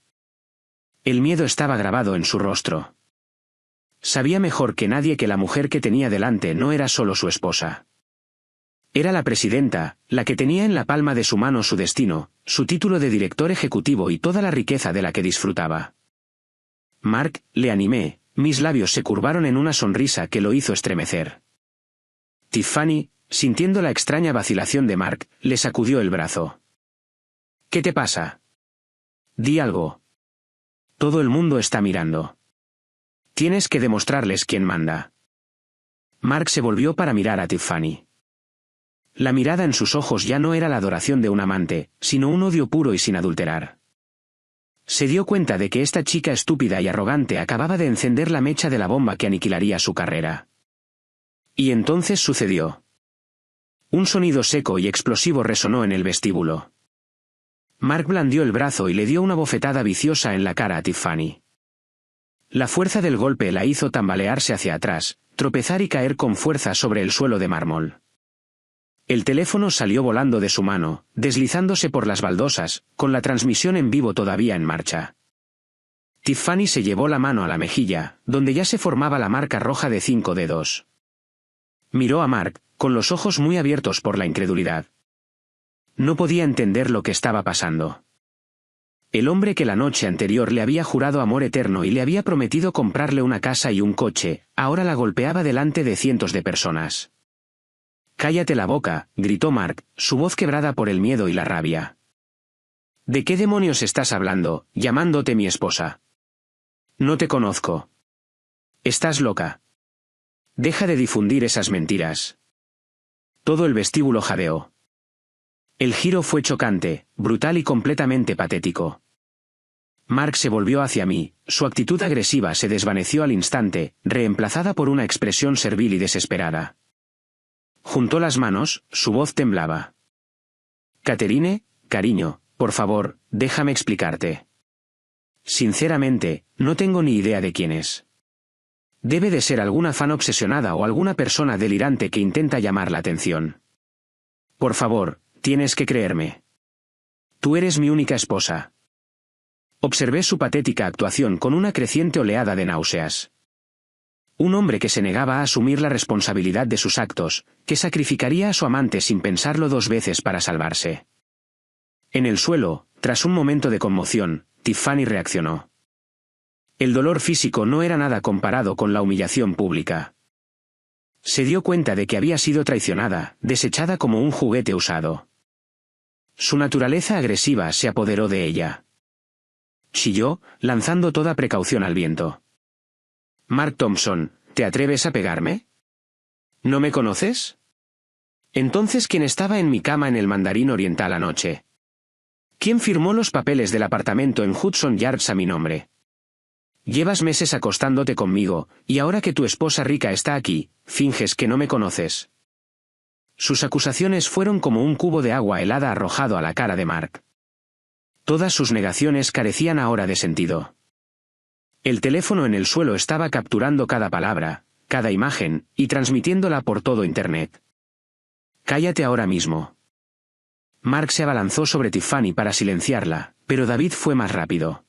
El miedo estaba grabado en su rostro. Sabía mejor que nadie que la mujer que tenía delante no era solo su esposa. Era la presidenta, la que tenía en la palma de su mano su destino, su título de director ejecutivo y toda la riqueza de la que disfrutaba. «Mark», le animé, mis labios se curvaron en una sonrisa que lo hizo estremecer. Tiffany, sintiendo la extraña vacilación de Mark, le sacudió el brazo. «¿Qué te pasa? Di algo. Todo el mundo está mirando. Tienes que demostrarles quién manda». Mark se volvió para mirar a Tiffany. La mirada en sus ojos ya no era la adoración de un amante, sino un odio puro y sin adulterar. Se dio cuenta de que esta chica estúpida y arrogante acababa de encender la mecha de la bomba que aniquilaría su carrera. Y entonces sucedió. Un sonido seco y explosivo resonó en el vestíbulo. Mark blandió el brazo y le dio una bofetada viciosa en la cara a Tiffany. La fuerza del golpe la hizo tambalearse hacia atrás, tropezar y caer con fuerza sobre el suelo de mármol. El teléfono salió volando de su mano, deslizándose por las baldosas, con la transmisión en vivo todavía en marcha. Tiffany se llevó la mano a la mejilla, donde ya se formaba la marca roja de 5 dedos. Miró a Mark, con los ojos muy abiertos por la incredulidad. No podía entender lo que estaba pasando. El hombre que la noche anterior le había jurado amor eterno y le había prometido comprarle una casa y un coche, ahora la golpeaba delante de cientos de personas. «Cállate la boca», gritó Mark, su voz quebrada por el miedo y la rabia. «¿De qué demonios estás hablando, llamándote mi esposa? No te conozco. Estás loca. Deja de difundir esas mentiras». Todo el vestíbulo jadeó. El giro fue chocante, brutal y completamente patético. Mark se volvió hacia mí, su actitud agresiva se desvaneció al instante, reemplazada por una expresión servil y desesperada. Juntó las manos, su voz temblaba. «Catherine, cariño, por favor, déjame explicarte. Sinceramente, no tengo ni idea de quién es. Debe de ser alguna fan obsesionada o alguna persona delirante que intenta llamar la atención. Por favor, tienes que creerme. Tú eres mi única esposa». Observé su patética actuación con una creciente oleada de náuseas. Un hombre que se negaba a asumir la responsabilidad de sus actos, que sacrificaría a su amante sin pensarlo 2 veces para salvarse. En el suelo, tras un momento de conmoción, Tiffany reaccionó. El dolor físico no era nada comparado con la humillación pública. Se dio cuenta de que había sido traicionada, desechada como un juguete usado. Su naturaleza agresiva se apoderó de ella. Chilló, lanzando toda precaución al viento. «Mark Thompson, ¿te atreves a pegarme? ¿No me conoces? Entonces, ¿quién estaba en mi cama en el Mandarín Oriental anoche? ¿Quién firmó los papeles del apartamento en Hudson Yards a mi nombre? Llevas meses acostándote conmigo, y ahora que tu esposa rica está aquí, finges que no me conoces». Sus acusaciones fueron como un cubo de agua helada arrojado a la cara de Mark. Todas sus negaciones carecían ahora de sentido. El teléfono en el suelo estaba capturando cada palabra, cada imagen, y transmitiéndola por todo Internet. «Cállate ahora mismo». Mark se abalanzó sobre Tiffany para silenciarla, pero David fue más rápido.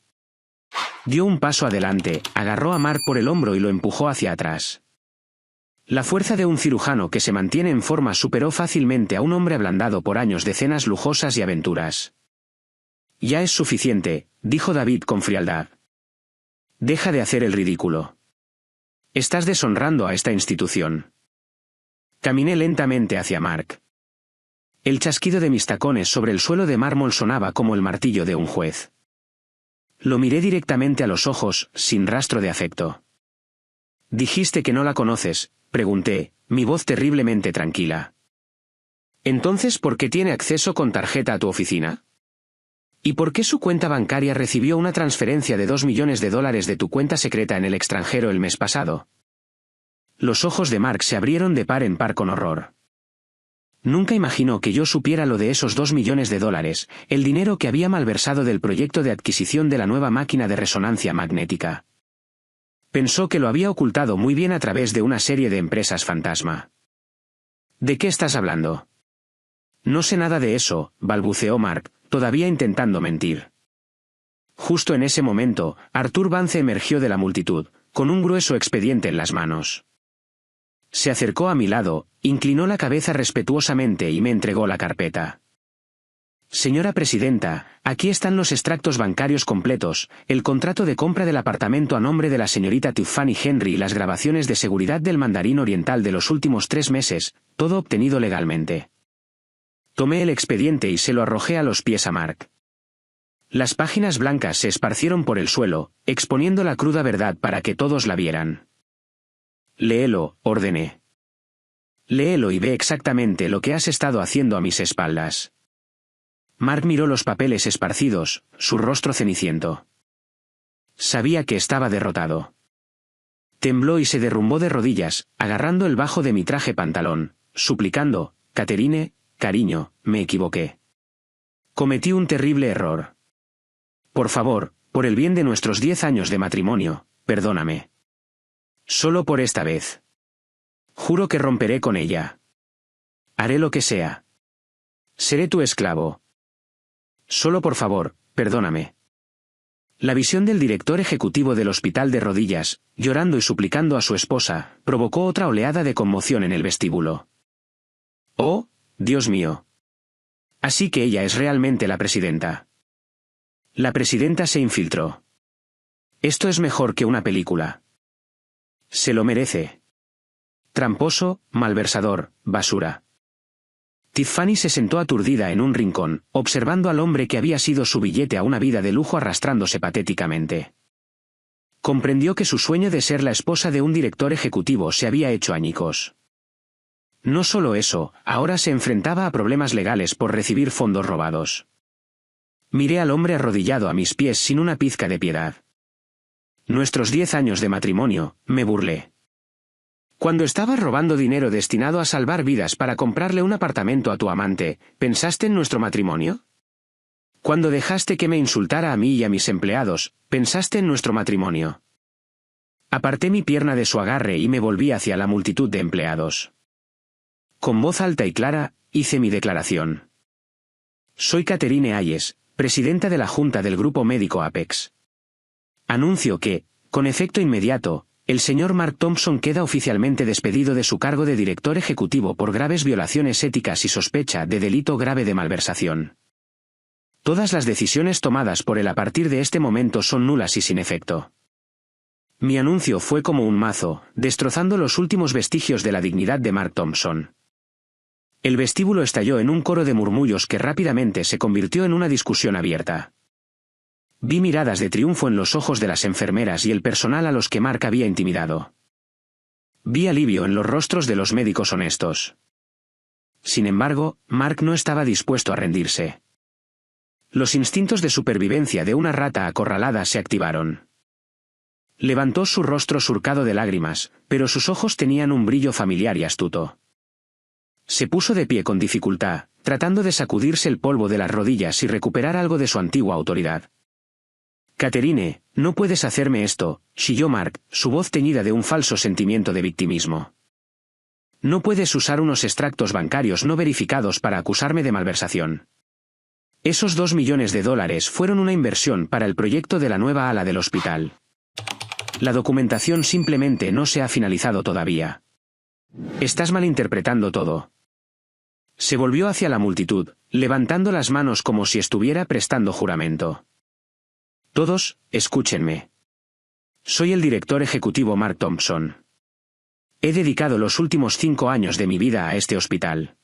Dio un paso adelante, agarró a Mark por el hombro y lo empujó hacia atrás. La fuerza de un cirujano que se mantiene en forma superó fácilmente a un hombre ablandado por años de cenas lujosas y aventuras. «Ya es suficiente», dijo David con frialdad. «Deja de hacer el ridículo. Estás deshonrando a esta institución». Caminé lentamente hacia Mark. El chasquido de mis tacones sobre el suelo de mármol sonaba como el martillo de un juez. Lo miré directamente a los ojos, sin rastro de afecto. «Dijiste que no la conoces», pregunté, mi voz terriblemente tranquila. «Entonces, ¿por qué tiene acceso con tarjeta a tu oficina? ¿Y por qué su cuenta bancaria recibió una transferencia de $2 millones de tu cuenta secreta en el extranjero el mes pasado?» Los ojos de Mark se abrieron de par en par con horror. Nunca imaginó que yo supiera lo de esos $2 millones, el dinero que había malversado del proyecto de adquisición de la nueva máquina de resonancia magnética. Pensó que lo había ocultado muy bien a través de una serie de empresas fantasma. «¿De qué estás hablando?» «No sé nada de eso», balbuceó Mark, todavía intentando mentir. Justo en ese momento, Arthur Vance emergió de la multitud, con un grueso expediente en las manos. Se acercó a mi lado, inclinó la cabeza respetuosamente y me entregó la carpeta. «Señora presidenta, aquí están los extractos bancarios completos, el contrato de compra del apartamento a nombre de la señorita Tiffany Henry y las grabaciones de seguridad del Mandarín Oriental de los últimos 3 meses, todo obtenido legalmente». Tomé el expediente y se lo arrojé a los pies a Mark. Las páginas blancas se esparcieron por el suelo, exponiendo la cruda verdad para que todos la vieran. «Léelo», ordené. «Léelo y ve exactamente lo que has estado haciendo a mis espaldas». Mark miró los papeles esparcidos, su rostro ceniciento. Sabía que estaba derrotado. Tembló y se derrumbó de rodillas, agarrando el bajo de mi traje pantalón, suplicando: «Catherine, cariño, me equivoqué. Cometí un terrible error. Por favor, por el bien de nuestros 10 años de matrimonio, perdóname. Solo por esta vez. Juro que romperé con ella. Haré lo que sea. Seré tu esclavo. Solo por favor, perdóname». La visión del director ejecutivo del hospital de rodillas, llorando y suplicando a su esposa, provocó otra oleada de conmoción en el vestíbulo. «Oh, Dios mío. Así que ella es realmente la presidenta». La presidenta se infiltró. «Esto es mejor que una película. Se lo merece. Tramposo, malversador, basura». Tiffany se sentó aturdida en un rincón, observando al hombre que había sido su billete a una vida de lujo arrastrándose patéticamente. Comprendió que su sueño de ser la esposa de un director ejecutivo se había hecho añicos. No solo eso, ahora se enfrentaba a problemas legales por recibir fondos robados. Miré al hombre arrodillado a mis pies sin una pizca de piedad. «Nuestros 10 años de matrimonio», me burlé. «Cuando estabas robando dinero destinado a salvar vidas para comprarle un apartamento a tu amante, ¿pensaste en nuestro matrimonio? Cuando dejaste que me insultara a mí y a mis empleados, ¿pensaste en nuestro matrimonio?» Aparté mi pierna de su agarre y me volví hacia la multitud de empleados. Con voz alta y clara, hice mi declaración. «Soy Catherine Hayes, presidenta de la Junta del Grupo Médico Apex. Anuncio que, con efecto inmediato, el señor Mark Thompson queda oficialmente despedido de su cargo de director ejecutivo por graves violaciones éticas y sospecha de delito grave de malversación. Todas las decisiones tomadas por él a partir de este momento son nulas y sin efecto». Mi anuncio fue como un mazo, destrozando los últimos vestigios de la dignidad de Mark Thompson. El vestíbulo estalló en un coro de murmullos que rápidamente se convirtió en una discusión abierta. Vi miradas de triunfo en los ojos de las enfermeras y el personal a los que Mark había intimidado. Vi alivio en los rostros de los médicos honestos. Sin embargo, Mark no estaba dispuesto a rendirse. Los instintos de supervivencia de una rata acorralada se activaron. Levantó su rostro surcado de lágrimas, pero sus ojos tenían un brillo familiar y astuto. Se puso de pie con dificultad, tratando de sacudirse el polvo de las rodillas y recuperar algo de su antigua autoridad. «Catherine, No puedes hacerme esto, chilló Mark, su voz teñida de un falso sentimiento de victimismo. No puedes usar unos extractos bancarios no verificados para acusarme de malversación. Esos $2 millones fueron una inversión para el proyecto de la nueva ala del hospital. La documentación simplemente no se ha finalizado todavía. Estás malinterpretando todo. Se volvió hacia la multitud, levantando las manos como si estuviera prestando juramento. Todos, escúchenme. Soy el director ejecutivo Mark Thompson. He dedicado los últimos 5 años de mi vida a este hospital.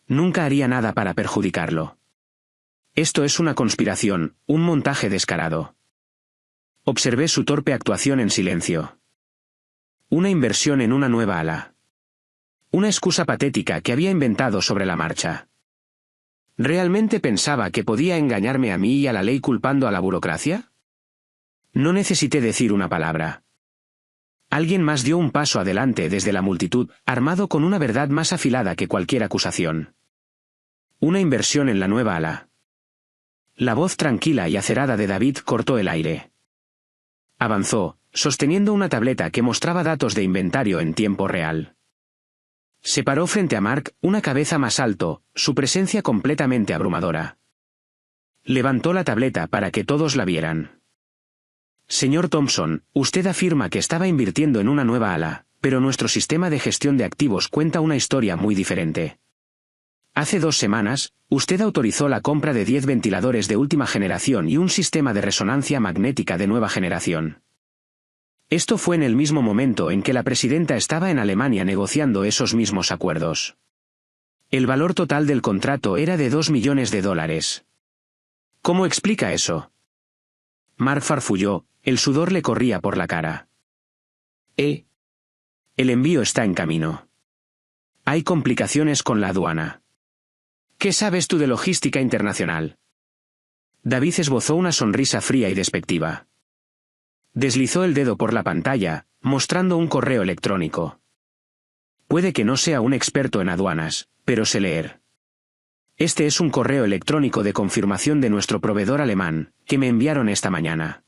Nunca haría nada para perjudicarlo. Esto es una conspiración, un montaje descarado. Observé su torpe actuación en silencio. Una inversión en una nueva ala. Una excusa patética que había inventado sobre la marcha. ¿Realmente pensaba que podía engañarme a mí y a la ley culpando a la burocracia? No necesité decir una palabra. Alguien más dio un paso adelante desde la multitud, armado con una verdad más afilada que cualquier acusación. Una inversión en la nueva ala. La voz tranquila y acerada de David cortó el aire. Avanzó, sosteniendo una tableta que mostraba datos de inventario en tiempo real. Se paró frente a Mark, una cabeza más alto, su presencia completamente abrumadora. Levantó la tableta para que todos la vieran. Señor Thompson, usted afirma que estaba invirtiendo en una nueva ala, pero nuestro sistema de gestión de activos cuenta una historia muy diferente. Hace 2 semanas, usted autorizó la compra de 10 ventiladores de última generación y un sistema de resonancia magnética de nueva generación. Esto fue en el mismo momento en que la presidenta estaba en Alemania negociando esos mismos acuerdos. El valor total del contrato era de $2 millones. ¿Cómo explica eso? Mark farfulló, el sudor le corría por la cara. El envío está en camino. Hay complicaciones con la aduana. ¿Qué sabes tú de logística internacional? David esbozó una sonrisa fría y despectiva. Deslizó el dedo por la pantalla, mostrando un correo electrónico. Puede que no sea un experto en aduanas, pero sé leer. Este es un correo electrónico de confirmación de nuestro proveedor alemán, que me enviaron esta mañana.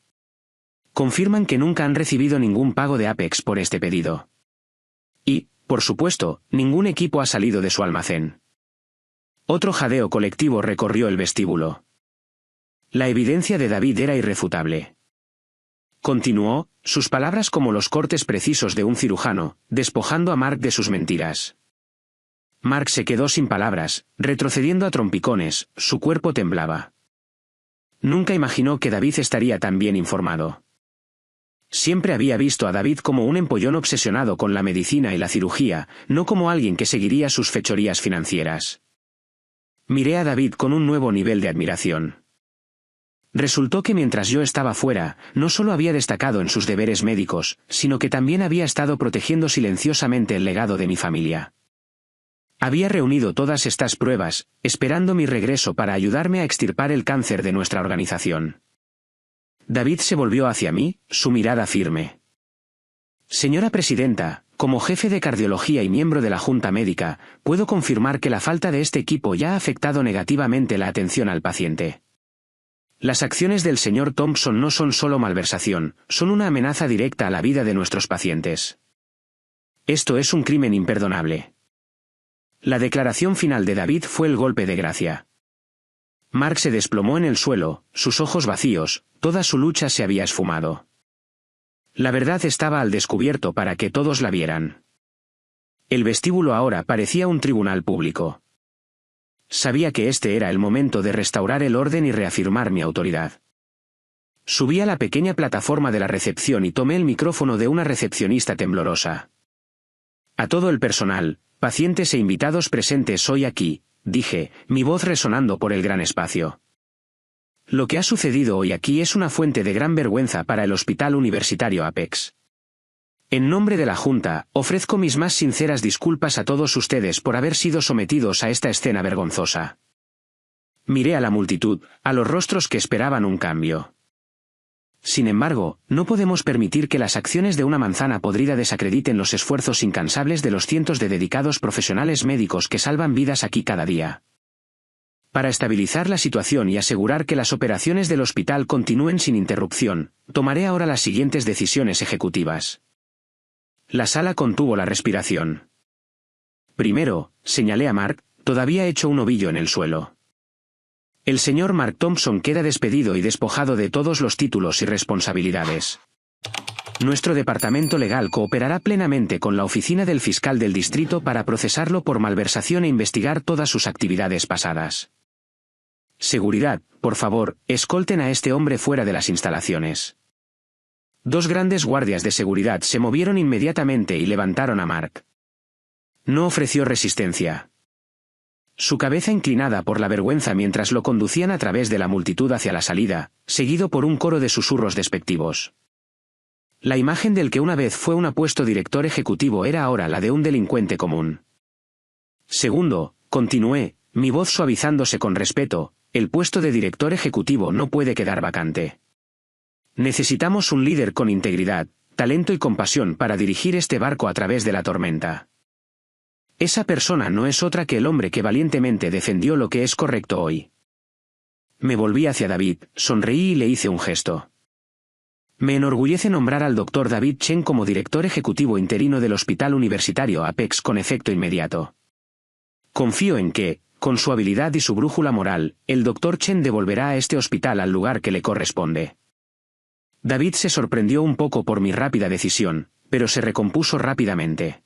Confirman que nunca han recibido ningún pago de Apex por este pedido. Y, por supuesto, ningún equipo ha salido de su almacén. Otro jadeo colectivo recorrió el vestíbulo. La evidencia de David era irrefutable. Continuó, sus palabras como los cortes precisos de un cirujano, despojando a Mark de sus mentiras. Mark se quedó sin palabras, retrocediendo a trompicones, su cuerpo temblaba. Nunca imaginó que David estaría tan bien informado. Siempre había visto a David como un empollón obsesionado con la medicina y la cirugía, no como alguien que seguiría sus fechorías financieras. Miré a David con un nuevo nivel de admiración. Resultó que mientras yo estaba fuera, no solo había destacado en sus deberes médicos, sino que también había estado protegiendo silenciosamente el legado de mi familia. Había reunido todas estas pruebas, esperando mi regreso para ayudarme a extirpar el cáncer de nuestra organización. David se volvió hacia mí, su mirada firme. Señora Presidenta, como jefe de cardiología y miembro de la Junta Médica, puedo confirmar que la falta de este equipo ya ha afectado negativamente la atención al paciente. Las acciones del señor Thompson no son solo malversación, son una amenaza directa a la vida de nuestros pacientes. Esto es un crimen imperdonable. La declaración final de David fue el golpe de gracia. Mark se desplomó en el suelo, sus ojos vacíos, toda su lucha se había esfumado. La verdad estaba al descubierto para que todos la vieran. El vestíbulo ahora parecía un tribunal público. Sabía que este era el momento de restaurar el orden y reafirmar mi autoridad. Subí a la pequeña plataforma de la recepción y tomé el micrófono de una recepcionista temblorosa. A todo el personal, pacientes e invitados presentes hoy aquí, dije, mi voz resonando por el gran espacio. Lo que ha sucedido hoy aquí es una fuente de gran vergüenza para el Hospital Universitario Apex. En nombre de la Junta, ofrezco mis más sinceras disculpas a todos ustedes por haber sido sometidos a esta escena vergonzosa. Miré a la multitud, a los rostros que esperaban un cambio. Sin embargo, no podemos permitir que las acciones de una manzana podrida desacrediten los esfuerzos incansables de los cientos de dedicados profesionales médicos que salvan vidas aquí cada día. Para estabilizar la situación y asegurar que las operaciones del hospital continúen sin interrupción, Tomaré ahora las siguientes decisiones ejecutivas. La sala contuvo la respiración. Primero, señalé a Mark, todavía hecho un ovillo en el suelo. El señor Mark Thompson queda despedido y despojado de todos los títulos y responsabilidades. Nuestro departamento legal cooperará plenamente con la oficina del fiscal del distrito para procesarlo por malversación e investigar todas sus actividades pasadas. Seguridad, por favor, escolten a este hombre fuera de las instalaciones. 2 grandes guardias de seguridad se movieron inmediatamente y levantaron a Mark. No ofreció resistencia. Su cabeza inclinada por la vergüenza mientras lo conducían a través de la multitud hacia la salida, seguido por un coro de susurros despectivos. La imagen del que una vez fue un apuesto director ejecutivo era ahora la de un delincuente común. Segundo, continué, mi voz suavizándose con respeto, el puesto de director ejecutivo no puede quedar vacante. Necesitamos un líder con integridad, talento y compasión para dirigir este barco a través de la tormenta. Esa persona no es otra que el hombre que valientemente defendió lo que es correcto hoy. Me volví hacia David, sonreí y le hice un gesto. Me enorgullece nombrar al Dr. David Chen como director ejecutivo interino del Hospital Universitario Apex con efecto inmediato. Confío en que, con su habilidad y su brújula moral, el Dr. Chen devolverá a este hospital al lugar que le corresponde. David se sorprendió un poco por mi rápida decisión, pero se recompuso rápidamente.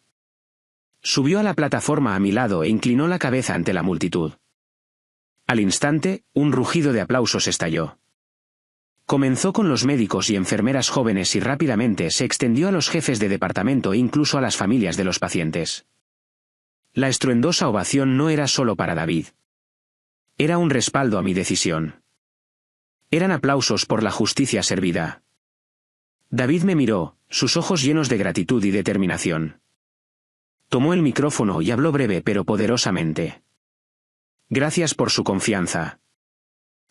Subió a la plataforma a mi lado e inclinó la cabeza ante la multitud. Al instante, un rugido de aplausos estalló. Comenzó con los médicos y enfermeras jóvenes y rápidamente se extendió a los jefes de departamento e incluso a las familias de los pacientes. La estruendosa ovación no era solo para David. Era un respaldo a mi decisión. Eran aplausos por la justicia servida. David me miró, sus ojos llenos de gratitud y determinación. Tomó el micrófono y habló breve pero poderosamente. Gracias por su confianza.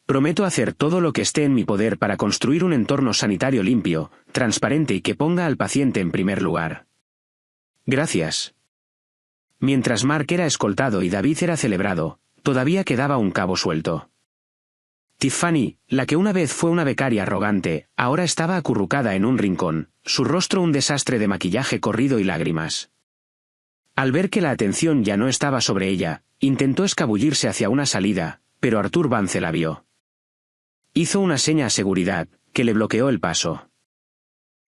Prometo hacer todo lo que esté en mi poder para construir un entorno sanitario limpio, transparente y que ponga al paciente en primer lugar. Gracias. Mientras Mark era escoltado y David era celebrado, todavía quedaba un cabo suelto. Tiffany, la que una vez fue una becaria arrogante, ahora estaba acurrucada en un rincón, su rostro un desastre de maquillaje corrido y lágrimas. Al ver que la atención ya no estaba sobre ella, intentó escabullirse hacia una salida, pero Arthur Vance la vio. Hizo una seña a seguridad, que le bloqueó el paso.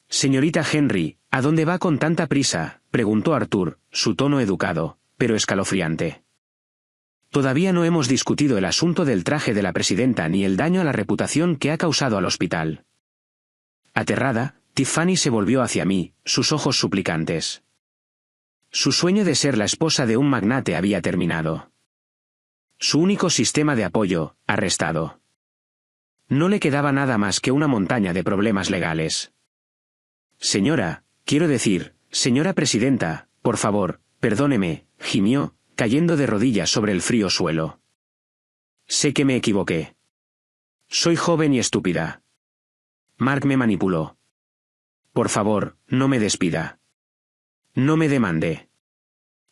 Señorita Henry, ¿a dónde va con tanta prisa?, preguntó Arthur, su tono educado, pero escalofriante. Todavía no hemos discutido el asunto del traje de la presidenta ni el daño a la reputación que ha causado al hospital. Aterrada, Tiffany se volvió hacia mí, sus ojos suplicantes. Su sueño de ser la esposa de un magnate había terminado. Su único sistema de apoyo, arrestado. No le quedaba nada más que una montaña de problemas legales. Señora, quiero decir, señora presidenta, por favor, perdóneme, gimió, cayendo de rodillas sobre el frío suelo. Sé que me equivoqué. Soy joven y estúpida. Mark me manipuló. Por favor, no me despida. No me demande.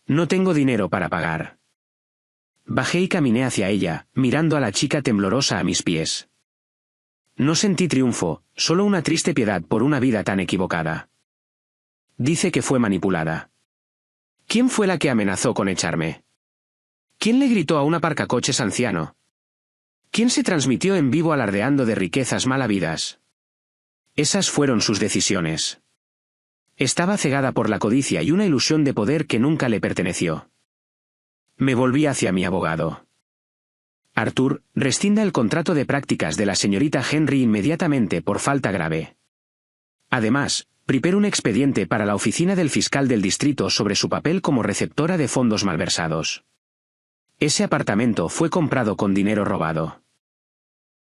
No tengo dinero para pagar. Bajé y caminé hacia ella, mirando a la chica temblorosa a mis pies. No sentí triunfo, solo una triste piedad por una vida tan equivocada. Dice que fue manipulada. ¿Quién fue la que amenazó con echarme? ¿Quién le gritó a un aparcacoches anciano? ¿Quién se transmitió en vivo alardeando de riquezas mal habidas? Esas fueron sus decisiones. Estaba cegada por la codicia y una ilusión de poder que nunca le perteneció. Me volví hacia mi abogado. Arthur, rescinda el contrato de prácticas de la señorita Henry inmediatamente por falta grave. Además, prepare un expediente para la oficina del fiscal del distrito sobre su papel como receptora de fondos malversados. Ese apartamento fue comprado con dinero robado.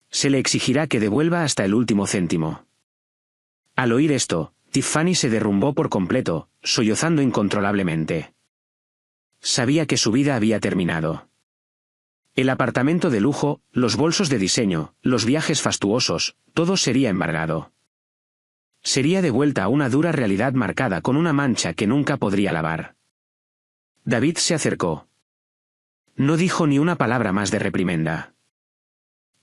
Se le exigirá que devuelva hasta el último céntimo. Al oír esto, Tiffany se derrumbó por completo, sollozando incontrolablemente. Sabía que su vida había terminado. El apartamento de lujo, los bolsos de diseño, los viajes fastuosos, todo sería embargado. Sería devuelta a una dura realidad marcada con una mancha que nunca podría lavar. David se acercó. No dijo ni una palabra más de reprimenda.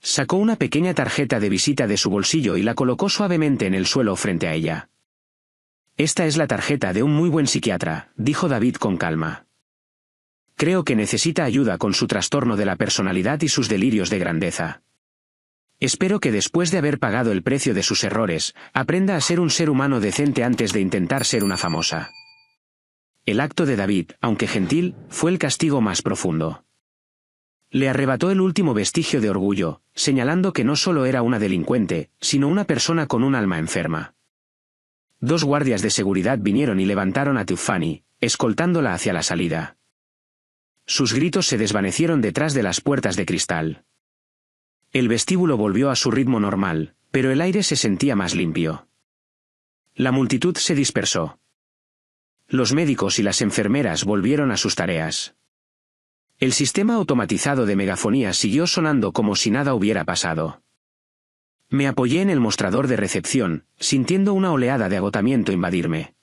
Sacó una pequeña tarjeta de visita de su bolsillo y la colocó suavemente en el suelo frente a ella. Esta es la tarjeta de un muy buen psiquiatra, dijo David con calma. Creo que necesita ayuda con su trastorno de la personalidad y sus delirios de grandeza. Espero que después de haber pagado el precio de sus errores, aprenda a ser un ser humano decente antes de intentar ser una famosa. El acto de David, aunque gentil, fue el castigo más profundo. Le arrebató el último vestigio de orgullo, señalando que no solo era una delincuente, sino una persona con un alma enferma. 2 guardias de seguridad vinieron y levantaron a Tiffany, escoltándola hacia la salida. Sus gritos se desvanecieron detrás de las puertas de cristal. El vestíbulo volvió a su ritmo normal, pero el aire se sentía más limpio. La multitud se dispersó. Los médicos y las enfermeras volvieron a sus tareas. El sistema automatizado de megafonía siguió sonando como si nada hubiera pasado. Me apoyé en el mostrador de recepción, sintiendo una oleada de agotamiento invadirme.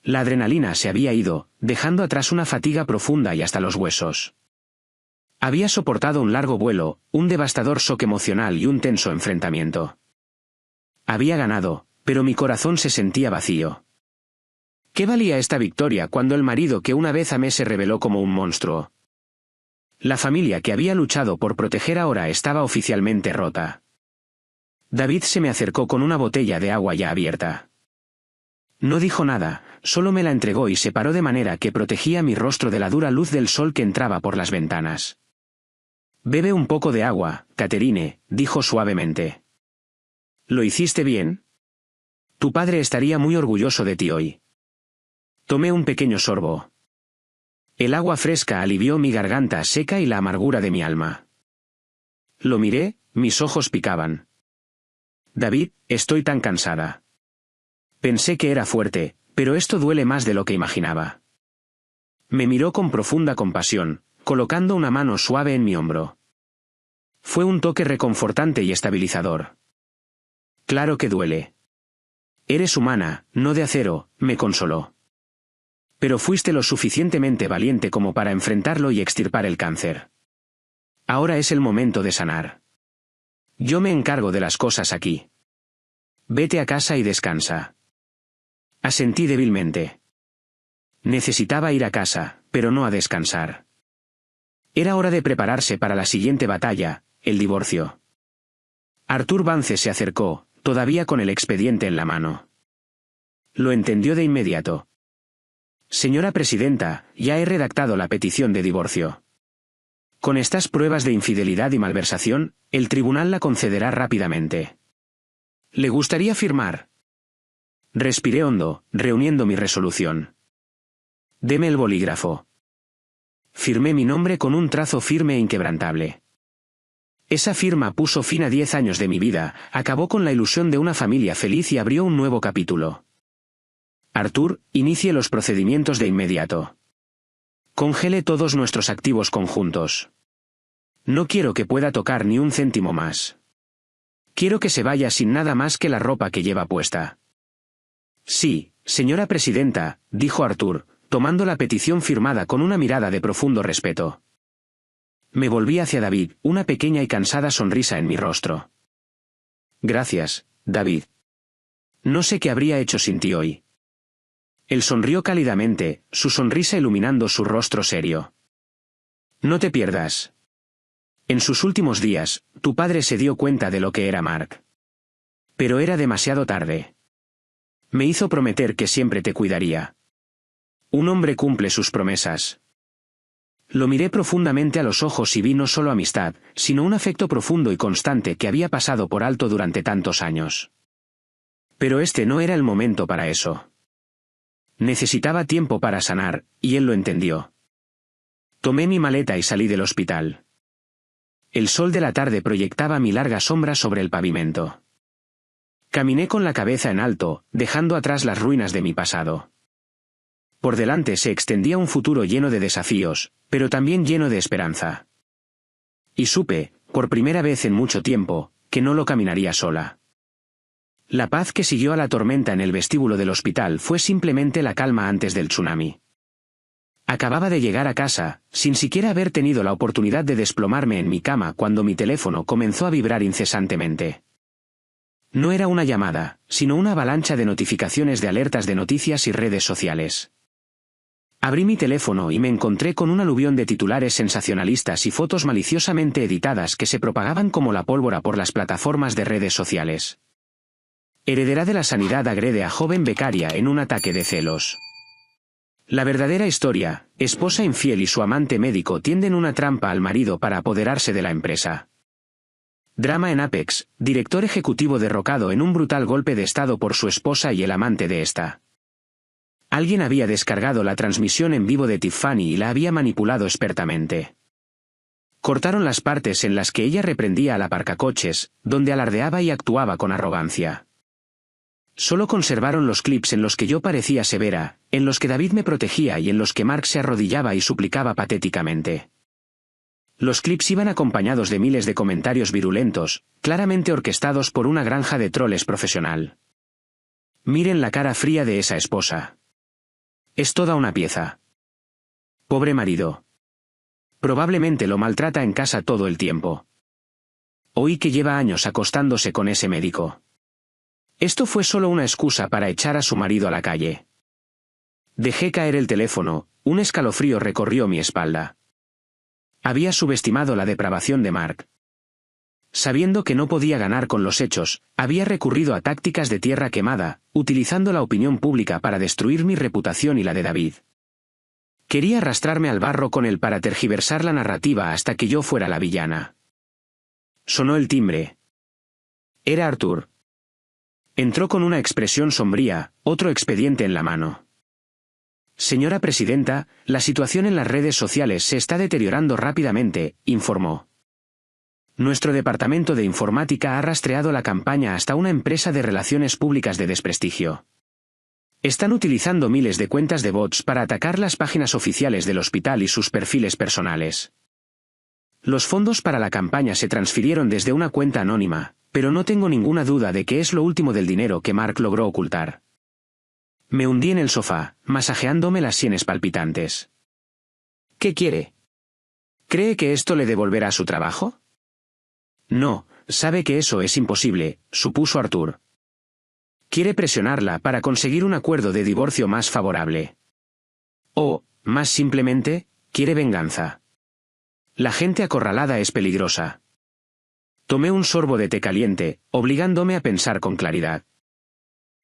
La adrenalina se había ido, dejando atrás una fatiga profunda y hasta los huesos. Había soportado un largo vuelo, un devastador shock emocional y un tenso enfrentamiento. Había ganado, pero mi corazón se sentía vacío. ¿Qué valía esta victoria cuando el marido que una vez amé se reveló como un monstruo? La familia que había luchado por proteger ahora estaba oficialmente rota. David se me acercó con una botella de agua ya abierta. No dijo nada, solo me la entregó y se paró de manera que protegía mi rostro de la dura luz del sol que entraba por las ventanas. «Bebe un poco de agua, Catherine», dijo suavemente. «¿Lo hiciste bien? Tu padre estaría muy orgulloso de ti hoy». Tomé un pequeño sorbo. El agua fresca alivió mi garganta seca y la amargura de mi alma. Lo miré, mis ojos picaban. «David, estoy tan cansada». Pensé que era fuerte, pero esto duele más de lo que imaginaba. Me miró con profunda compasión, colocando una mano suave en mi hombro. Fue un toque reconfortante y estabilizador. «Claro que duele. Eres humana, no de acero», me consoló. «Pero fuiste lo suficientemente valiente como para enfrentarlo y extirpar el cáncer. Ahora es el momento de sanar. Yo me encargo de las cosas aquí. Vete a casa y descansa». Asentí débilmente. Necesitaba ir a casa, pero no a descansar. Era hora de prepararse para la siguiente batalla, el divorcio. Arthur Vance se acercó, todavía con el expediente en la mano. Lo entendió de inmediato. «Señora presidenta, ya he redactado la petición de divorcio. Con estas pruebas de infidelidad y malversación, el tribunal la concederá rápidamente. ¿Le gustaría firmar?» Respiré hondo, reuniendo mi resolución. «Deme el bolígrafo». Firmé mi nombre con un trazo firme e inquebrantable. Esa firma puso fin a 10 años de mi vida, acabó con la ilusión de una familia feliz y abrió un nuevo capítulo. «Arthur, inicie los procedimientos de inmediato. Congele todos nuestros activos conjuntos. No quiero que pueda tocar ni un céntimo más. Quiero que se vaya sin nada más que la ropa que lleva puesta». «Sí, señora presidenta», dijo Arthur, tomando la petición firmada con una mirada de profundo respeto. Me volví hacia David, una pequeña y cansada sonrisa en mi rostro. «Gracias, David. No sé qué habría hecho sin ti hoy». Él sonrió cálidamente, su sonrisa iluminando su rostro serio. «No te pierdas. En sus últimos días, tu padre se dio cuenta de lo que era Mark. Pero era demasiado tarde. Me hizo prometer que siempre te cuidaría. Un hombre cumple sus promesas». Lo miré profundamente a los ojos y vi no solo amistad, sino un afecto profundo y constante que había pasado por alto durante tantos años. Pero este no era el momento para eso. Necesitaba tiempo para sanar, y él lo entendió. Tomé mi maleta y salí del hospital. El sol de la tarde proyectaba mi larga sombra sobre el pavimento. Caminé con la cabeza en alto, dejando atrás las ruinas de mi pasado. Por delante se extendía un futuro lleno de desafíos, pero también lleno de esperanza. Y supe, por primera vez en mucho tiempo, que no lo caminaría sola. La paz que siguió a la tormenta en el vestíbulo del hospital fue simplemente la calma antes del tsunami. Acababa de llegar a casa, sin siquiera haber tenido la oportunidad de desplomarme en mi cama cuando mi teléfono comenzó a vibrar incesantemente. No era una llamada, sino una avalancha de notificaciones de alertas de noticias y redes sociales. Abrí mi teléfono y me encontré con un aluvión de titulares sensacionalistas y fotos maliciosamente editadas que se propagaban como la pólvora por las plataformas de redes sociales. Heredera de la sanidad agrede a joven becaria en un ataque de celos. La verdadera historia: esposa infiel y su amante médico tienden una trampa al marido para apoderarse de la empresa. Drama en Apex: director ejecutivo derrocado en un brutal golpe de estado por su esposa y el amante de esta. Alguien había descargado la transmisión en vivo de Tiffany y la había manipulado expertamente. Cortaron las partes en las que ella reprendía al aparcacoches, donde alardeaba y actuaba con arrogancia. Solo conservaron los clips en los que yo parecía severa, en los que David me protegía y en los que Mark se arrodillaba y suplicaba patéticamente. Los clips iban acompañados de miles de comentarios virulentos, claramente orquestados por una granja de troles profesional. Miren la cara fría de esa esposa. Es toda una pieza. Pobre marido. Probablemente lo maltrata en casa todo el tiempo. Oí que lleva años acostándose con ese médico. Esto fue solo una excusa para echar a su marido a la calle. Dejé caer el teléfono, un escalofrío recorrió mi espalda. Había subestimado la depravación de Mark. Sabiendo que no podía ganar con los hechos, había recurrido a tácticas de tierra quemada, utilizando la opinión pública para destruir mi reputación y la de David. Quería arrastrarme al barro con él para tergiversar la narrativa hasta que yo fuera la villana. Sonó el timbre. Era Arthur. Entró con una expresión sombría, otro expediente en la mano. Señora presidenta, la situación en las redes sociales se está deteriorando rápidamente, informó. Nuestro departamento de informática ha rastreado la campaña hasta una empresa de relaciones públicas de desprestigio. Están utilizando miles de cuentas de bots para atacar las páginas oficiales del hospital y sus perfiles personales. Los fondos para la campaña se transfirieron desde una cuenta anónima, pero no tengo ninguna duda de que es lo último del dinero que Mark logró ocultar. Me hundí en el sofá, masajeándome las sienes palpitantes. ¿Qué quiere? ¿Cree que esto le devolverá su trabajo? No, sabe que eso es imposible, supuso Arthur. Quiere presionarla para conseguir un acuerdo de divorcio más favorable. O, más simplemente, quiere venganza. La gente acorralada es peligrosa. Tomé un sorbo de té caliente, obligándome a pensar con claridad.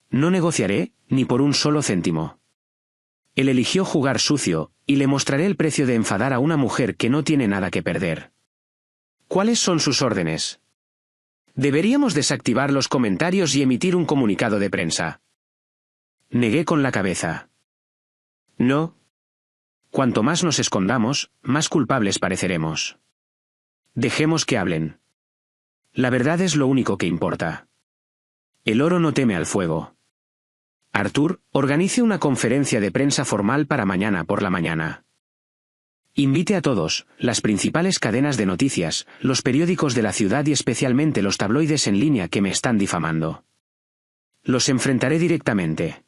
No negociaré, ni por un solo céntimo. Él eligió jugar sucio, y le mostraré el precio de enfadar a una mujer que no tiene nada que perder. ¿Cuáles son sus órdenes? Deberíamos desactivar los comentarios y emitir un comunicado de prensa. Negué con la cabeza. No. Cuanto más nos escondamos, más culpables pareceremos. Dejemos que hablen. La verdad es lo único que importa. El oro no teme al fuego. Arthur, organice una conferencia de prensa formal para mañana por la mañana. Invite a todos, las principales cadenas de noticias, los periódicos de la ciudad y especialmente los tabloides en línea que me están difamando. Los enfrentaré directamente.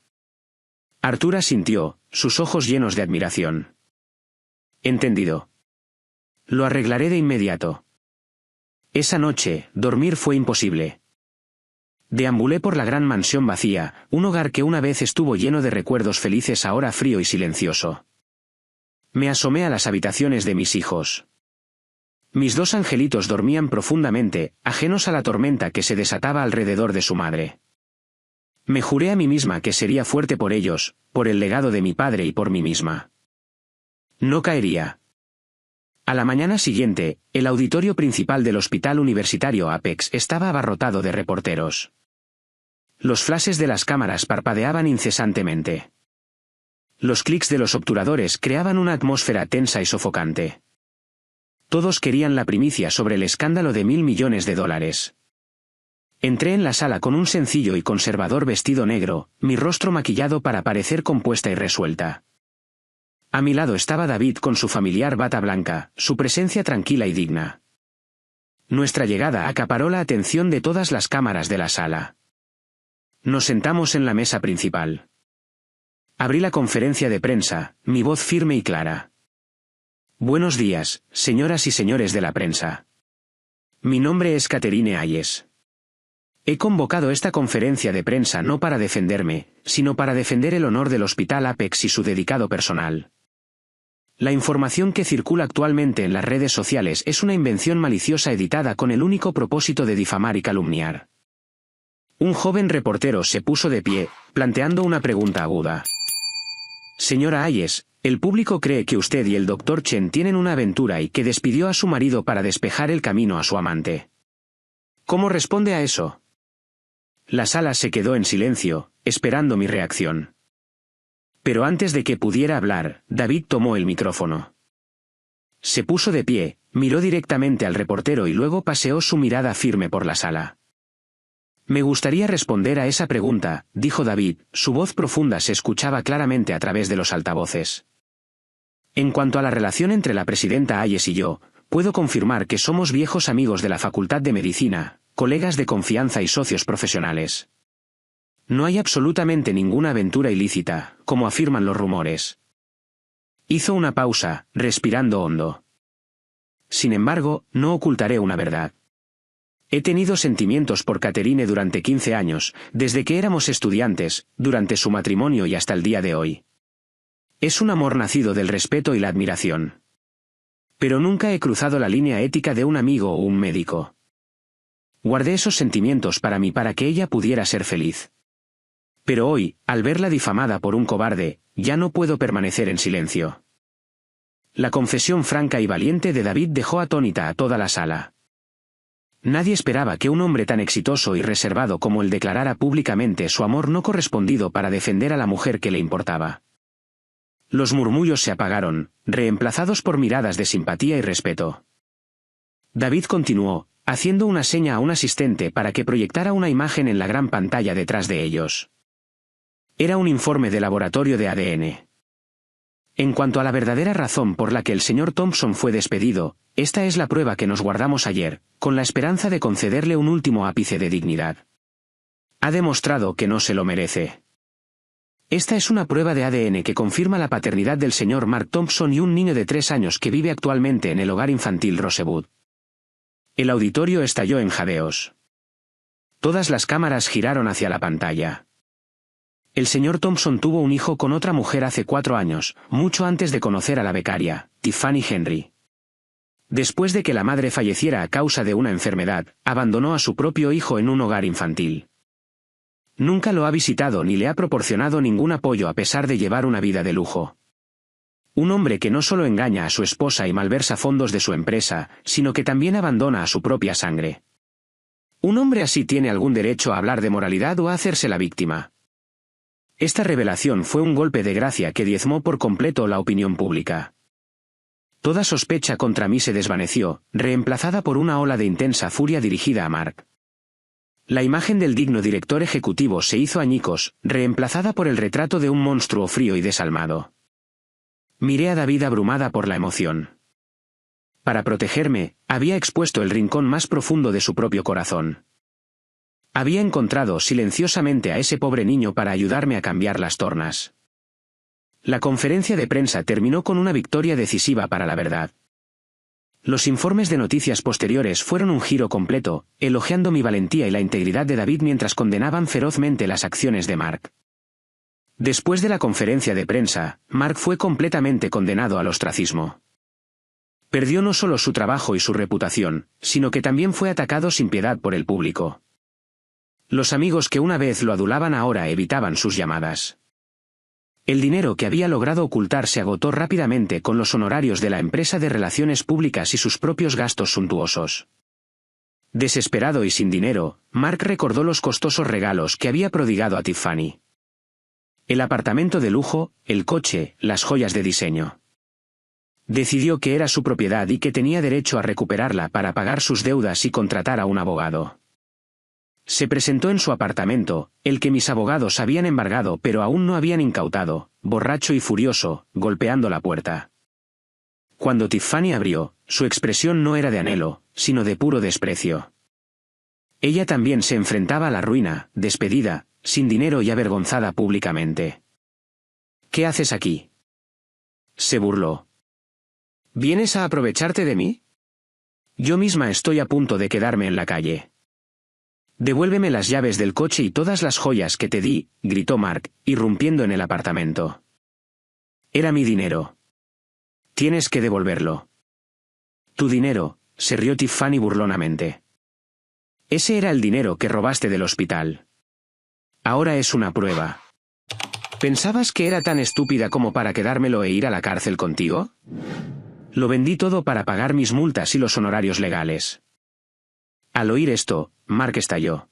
Arthur asintió, sus ojos llenos de admiración. Entendido. Lo arreglaré de inmediato. Esa noche, dormir fue imposible. Deambulé por la gran mansión vacía, un hogar que una vez estuvo lleno de recuerdos felices, ahora frío y silencioso. Me asomé a las habitaciones de mis hijos. Mis dos angelitos dormían profundamente, ajenos a la tormenta que se desataba alrededor de su madre. Me juré a mí misma que sería fuerte por ellos, por el legado de mi padre y por mí misma. No caería. A la mañana siguiente, el auditorio principal del Hospital Universitario Apex estaba abarrotado de reporteros. Los flashes de las cámaras parpadeaban incesantemente. Los clics de los obturadores creaban una atmósfera tensa y sofocante. Todos querían la primicia sobre el escándalo de $1.000 millones. Entré en la sala con un sencillo y conservador vestido negro, mi rostro maquillado para parecer compuesta y resuelta. A mi lado estaba David con su familiar bata blanca, su presencia tranquila y digna. Nuestra llegada acaparó la atención de todas las cámaras de la sala. Nos sentamos en la mesa principal. Abrí la conferencia de prensa, mi voz firme y clara. Buenos días, señoras y señores de la prensa. Mi nombre es Catherine Hayes. He convocado esta conferencia de prensa no para defenderme, sino para defender el honor del Hospital Apex y su dedicado personal. La información que circula actualmente en las redes sociales es una invención maliciosa editada con el único propósito de difamar y calumniar. Un joven reportero se puso de pie, planteando una pregunta aguda. Señora Hayes, el público cree que usted y el Dr. Chen tienen una aventura y que despidió a su marido para despejar el camino a su amante. ¿Cómo responde a eso? La sala se quedó en silencio, esperando mi reacción. Pero antes de que pudiera hablar, David tomó el micrófono. Se puso de pie, miró directamente al reportero y luego paseó su mirada firme por la sala. Me gustaría responder a esa pregunta, dijo David, su voz profunda se escuchaba claramente a través de los altavoces. En cuanto a la relación entre la presidenta Hayes y yo, puedo confirmar que somos viejos amigos de la Facultad de Medicina, colegas de confianza y socios profesionales. No hay absolutamente ninguna aventura ilícita, como afirman los rumores. Hizo una pausa, respirando hondo. Sin embargo, no ocultaré una verdad. He tenido sentimientos por Catherine durante 15 años, desde que éramos estudiantes, durante su matrimonio y hasta el día de hoy. Es un amor nacido del respeto y la admiración. Pero nunca he cruzado la línea ética de un amigo o un médico. Guardé esos sentimientos para mí para que ella pudiera ser feliz. Pero hoy, al verla difamada por un cobarde, ya no puedo permanecer en silencio. La confesión franca y valiente de David dejó atónita a toda la sala. Nadie esperaba que un hombre tan exitoso y reservado como él declarara públicamente su amor no correspondido para defender a la mujer que le importaba. Los murmullos se apagaron, reemplazados por miradas de simpatía y respeto. David continuó, haciendo una seña a un asistente para que proyectara una imagen en la gran pantalla detrás de ellos. Era un informe de laboratorio de ADN. En cuanto a la verdadera razón por la que el señor Thompson fue despedido, esta es la prueba que nos guardamos ayer, con la esperanza de concederle un último ápice de dignidad. Ha demostrado que no se lo merece. Esta es una prueba de ADN que confirma la paternidad del señor Mark Thompson y un niño de 3 años que vive actualmente en el hogar infantil Rosewood. El auditorio estalló en jadeos. Todas las cámaras giraron hacia la pantalla. El señor Thompson tuvo un hijo con otra mujer hace 4 años, mucho antes de conocer a la becaria, Tiffany Henry. Después de que la madre falleciera a causa de una enfermedad, abandonó a su propio hijo en un hogar infantil. Nunca lo ha visitado ni le ha proporcionado ningún apoyo a pesar de llevar una vida de lujo. Un hombre que no solo engaña a su esposa y malversa fondos de su empresa, sino que también abandona a su propia sangre. ¿Un hombre así tiene algún derecho a hablar de moralidad o a hacerse la víctima? Esta revelación fue un golpe de gracia que diezmó por completo la opinión pública. Toda sospecha contra mí se desvaneció, reemplazada por una ola de intensa furia dirigida a Mark. La imagen del digno director ejecutivo se hizo añicos, reemplazada por el retrato de un monstruo frío y desalmado. Miré a David abrumada por la emoción. Para protegerme, había expuesto el rincón más profundo de su propio corazón. Había encontrado silenciosamente a ese pobre niño para ayudarme a cambiar las tornas. La conferencia de prensa terminó con una victoria decisiva para la verdad. Los informes de noticias posteriores fueron un giro completo, elogiando mi valentía y la integridad de David mientras condenaban ferozmente las acciones de Mark. Después de la conferencia de prensa, Mark fue completamente condenado al ostracismo. Perdió no solo su trabajo y su reputación, sino que también fue atacado sin piedad por el público. Los amigos que una vez lo adulaban ahora evitaban sus llamadas. El dinero que había logrado ocultar se agotó rápidamente con los honorarios de la empresa de relaciones públicas y sus propios gastos suntuosos. Desesperado y sin dinero, Mark recordó los costosos regalos que había prodigado a Tiffany. El apartamento de lujo, el coche, las joyas de diseño. Decidió que era su propiedad y que tenía derecho a recuperarla para pagar sus deudas y contratar a un abogado. Se presentó en su apartamento, el que mis abogados habían embargado pero aún no habían incautado, borracho y furioso, golpeando la puerta. Cuando Tiffany abrió, su expresión no era de anhelo, sino de puro desprecio. Ella también se enfrentaba a la ruina, despedida, sin dinero y avergonzada públicamente. ¿Qué haces aquí?, se burló. ¿Vienes a aprovecharte de mí? Yo misma estoy a punto de quedarme en la calle. Devuélveme las llaves del coche y todas las joyas que te di, gritó Mark, irrumpiendo en el apartamento. Era mi dinero. Tienes que devolverlo. Tu dinero, se rió Tiffany burlonamente. Ese era el dinero que robaste del hospital. Ahora es una prueba. ¿Pensabas que era tan estúpida como para quedármelo e ir a la cárcel contigo? Lo vendí todo para pagar mis multas y los honorarios legales. Al oír esto, Mark estalló.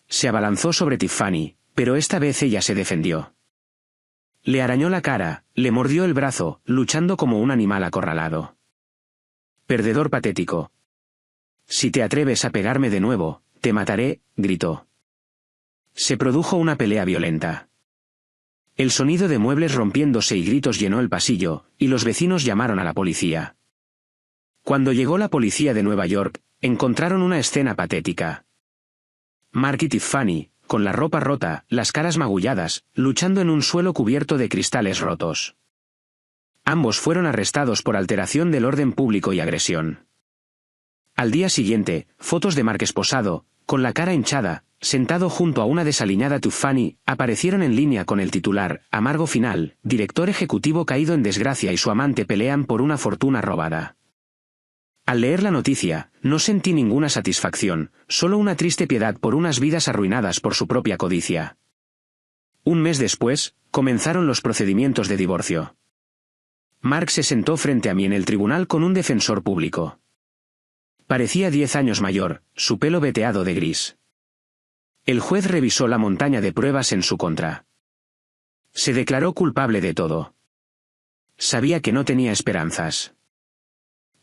Se abalanzó sobre Tiffany, pero esta vez ella se defendió. Le arañó la cara, le mordió el brazo, luchando como un animal acorralado. Perdedor patético. Si te atreves a pegarme de nuevo, te mataré, gritó. Se produjo una pelea violenta. El sonido de muebles rompiéndose y gritos llenó el pasillo, y los vecinos llamaron a la policía. Cuando llegó la policía de Nueva York, encontraron una escena patética. Mark y Tiffany, con la ropa rota, las caras magulladas, luchando en un suelo cubierto de cristales rotos. Ambos fueron arrestados por alteración del orden público y agresión. Al día siguiente, fotos de Mark esposado, con la cara hinchada, sentado junto a una desaliñada Tiffany, aparecieron en línea con el titular: amargo final, director ejecutivo caído en desgracia y su amante pelean por una fortuna robada. Al leer la noticia, no sentí ninguna satisfacción, solo una triste piedad por unas vidas arruinadas por su propia codicia. Un mes después, comenzaron los procedimientos de divorcio. Mark se sentó frente a mí en el tribunal con un defensor público. Parecía 10 años mayor, su pelo veteado de gris. El juez revisó la montaña de pruebas en su contra. Se declaró culpable de todo. Sabía que no tenía esperanzas.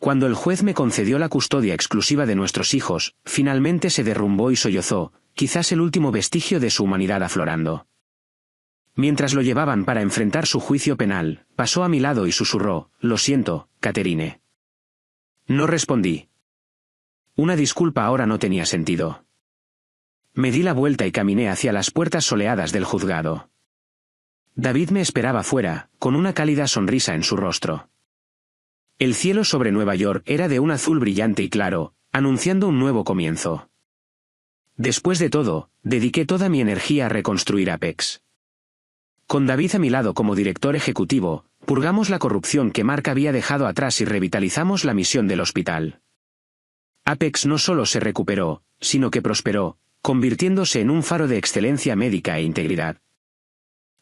Cuando el juez me concedió la custodia exclusiva de nuestros hijos, finalmente se derrumbó y sollozó, quizás el último vestigio de su humanidad aflorando. Mientras lo llevaban para enfrentar su juicio penal, pasó a mi lado y susurró: lo siento, Catherine. No respondí. Una disculpa ahora no tenía sentido. Me di la vuelta y caminé hacia las puertas soleadas del juzgado. David me esperaba fuera, con una cálida sonrisa en su rostro. El cielo sobre Nueva York era de un azul brillante y claro, anunciando un nuevo comienzo. Después de todo, dediqué toda mi energía a reconstruir Apex. Con David a mi lado como director ejecutivo, purgamos la corrupción que Mark había dejado atrás y revitalizamos la misión del hospital. Apex no solo se recuperó, sino que prosperó, convirtiéndose en un faro de excelencia médica e integridad.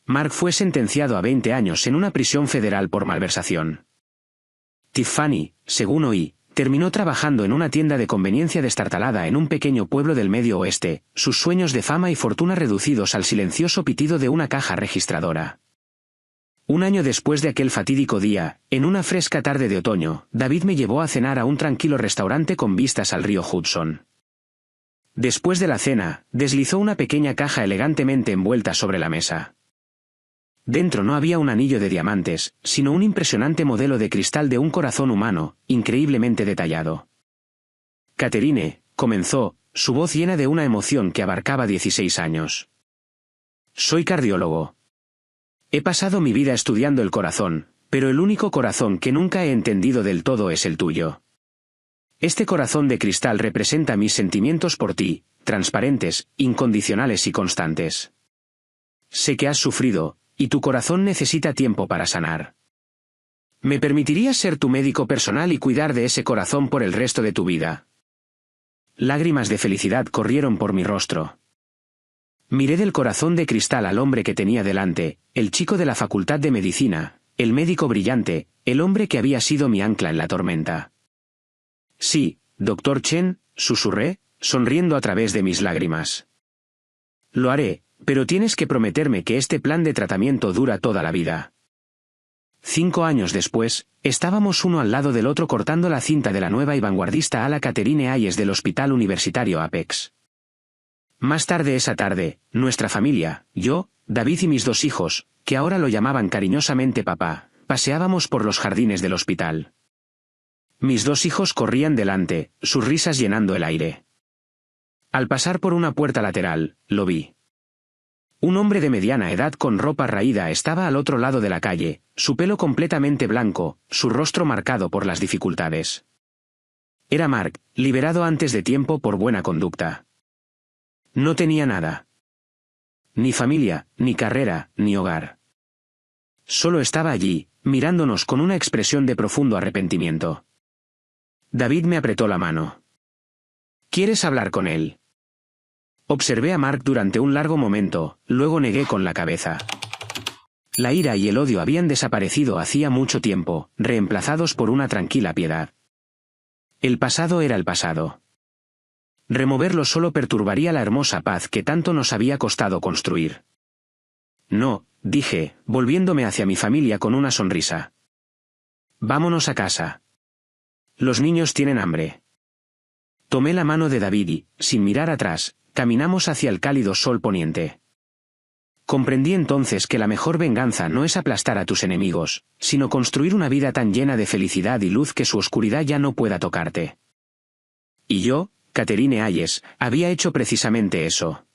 Mark fue sentenciado a 20 años en una prisión federal por malversación. Tiffany, según oí, terminó trabajando en una tienda de conveniencia destartalada en un pequeño pueblo del Medio Oeste, sus sueños de fama y fortuna reducidos al silencioso pitido de una caja registradora. Un año después de aquel fatídico día, en una fresca tarde de otoño, David me llevó a cenar a un tranquilo restaurante con vistas al río Hudson. Después de la cena, deslizó una pequeña caja elegantemente envuelta sobre la mesa. Dentro no había un anillo de diamantes, sino un impresionante modelo de cristal de un corazón humano, increíblemente detallado. Catherine, comenzó, su voz llena de una emoción que abarcaba 16 años. Soy cardiólogo. He pasado mi vida estudiando el corazón, pero el único corazón que nunca he entendido del todo es el tuyo. Este corazón de cristal representa mis sentimientos por ti, transparentes, incondicionales y constantes. Sé que has sufrido, y tu corazón necesita tiempo para sanar. ¿Me permitirías ser tu médico personal y cuidar de ese corazón por el resto de tu vida? Lágrimas de felicidad corrieron por mi rostro. Miré del corazón de cristal al hombre que tenía delante, el chico de la Facultad de Medicina, el médico brillante, el hombre que había sido mi ancla en la tormenta. Sí, Dr. Chen, susurré, sonriendo a través de mis lágrimas. Lo haré, pero tienes que prometerme que este plan de tratamiento dura toda la vida. 5 años después, estábamos uno al lado del otro cortando la cinta de la nueva y vanguardista ala Catherine Hayes del Hospital Universitario Apex. Más tarde esa tarde, nuestra familia, yo, David y mis 2 hijos, que ahora lo llamaban cariñosamente papá, paseábamos por los jardines del hospital. Mis 2 hijos corrían delante, sus risas llenando el aire. Al pasar por una puerta lateral, lo vi. Un hombre de mediana edad con ropa raída estaba al otro lado de la calle, su pelo completamente blanco, su rostro marcado por las dificultades. Era Mark, liberado antes de tiempo por buena conducta. No tenía nada. Ni familia, ni carrera, ni hogar. Solo estaba allí, mirándonos con una expresión de profundo arrepentimiento. David me apretó la mano. ¿Quieres hablar con él? Observé a Mark durante un largo momento, luego negué con la cabeza. La ira y el odio habían desaparecido hacía mucho tiempo, reemplazados por una tranquila piedad. El pasado era el pasado. Removerlo solo perturbaría la hermosa paz que tanto nos había costado construir. No, dije, volviéndome hacia mi familia con una sonrisa. Vámonos a casa. Los niños tienen hambre. Tomé la mano de David y, sin mirar atrás, caminamos hacia el cálido sol poniente. Comprendí entonces que la mejor venganza no es aplastar a tus enemigos, sino construir una vida tan llena de felicidad y luz que su oscuridad ya no pueda tocarte. Y yo, Catherine Hayes, había hecho precisamente eso.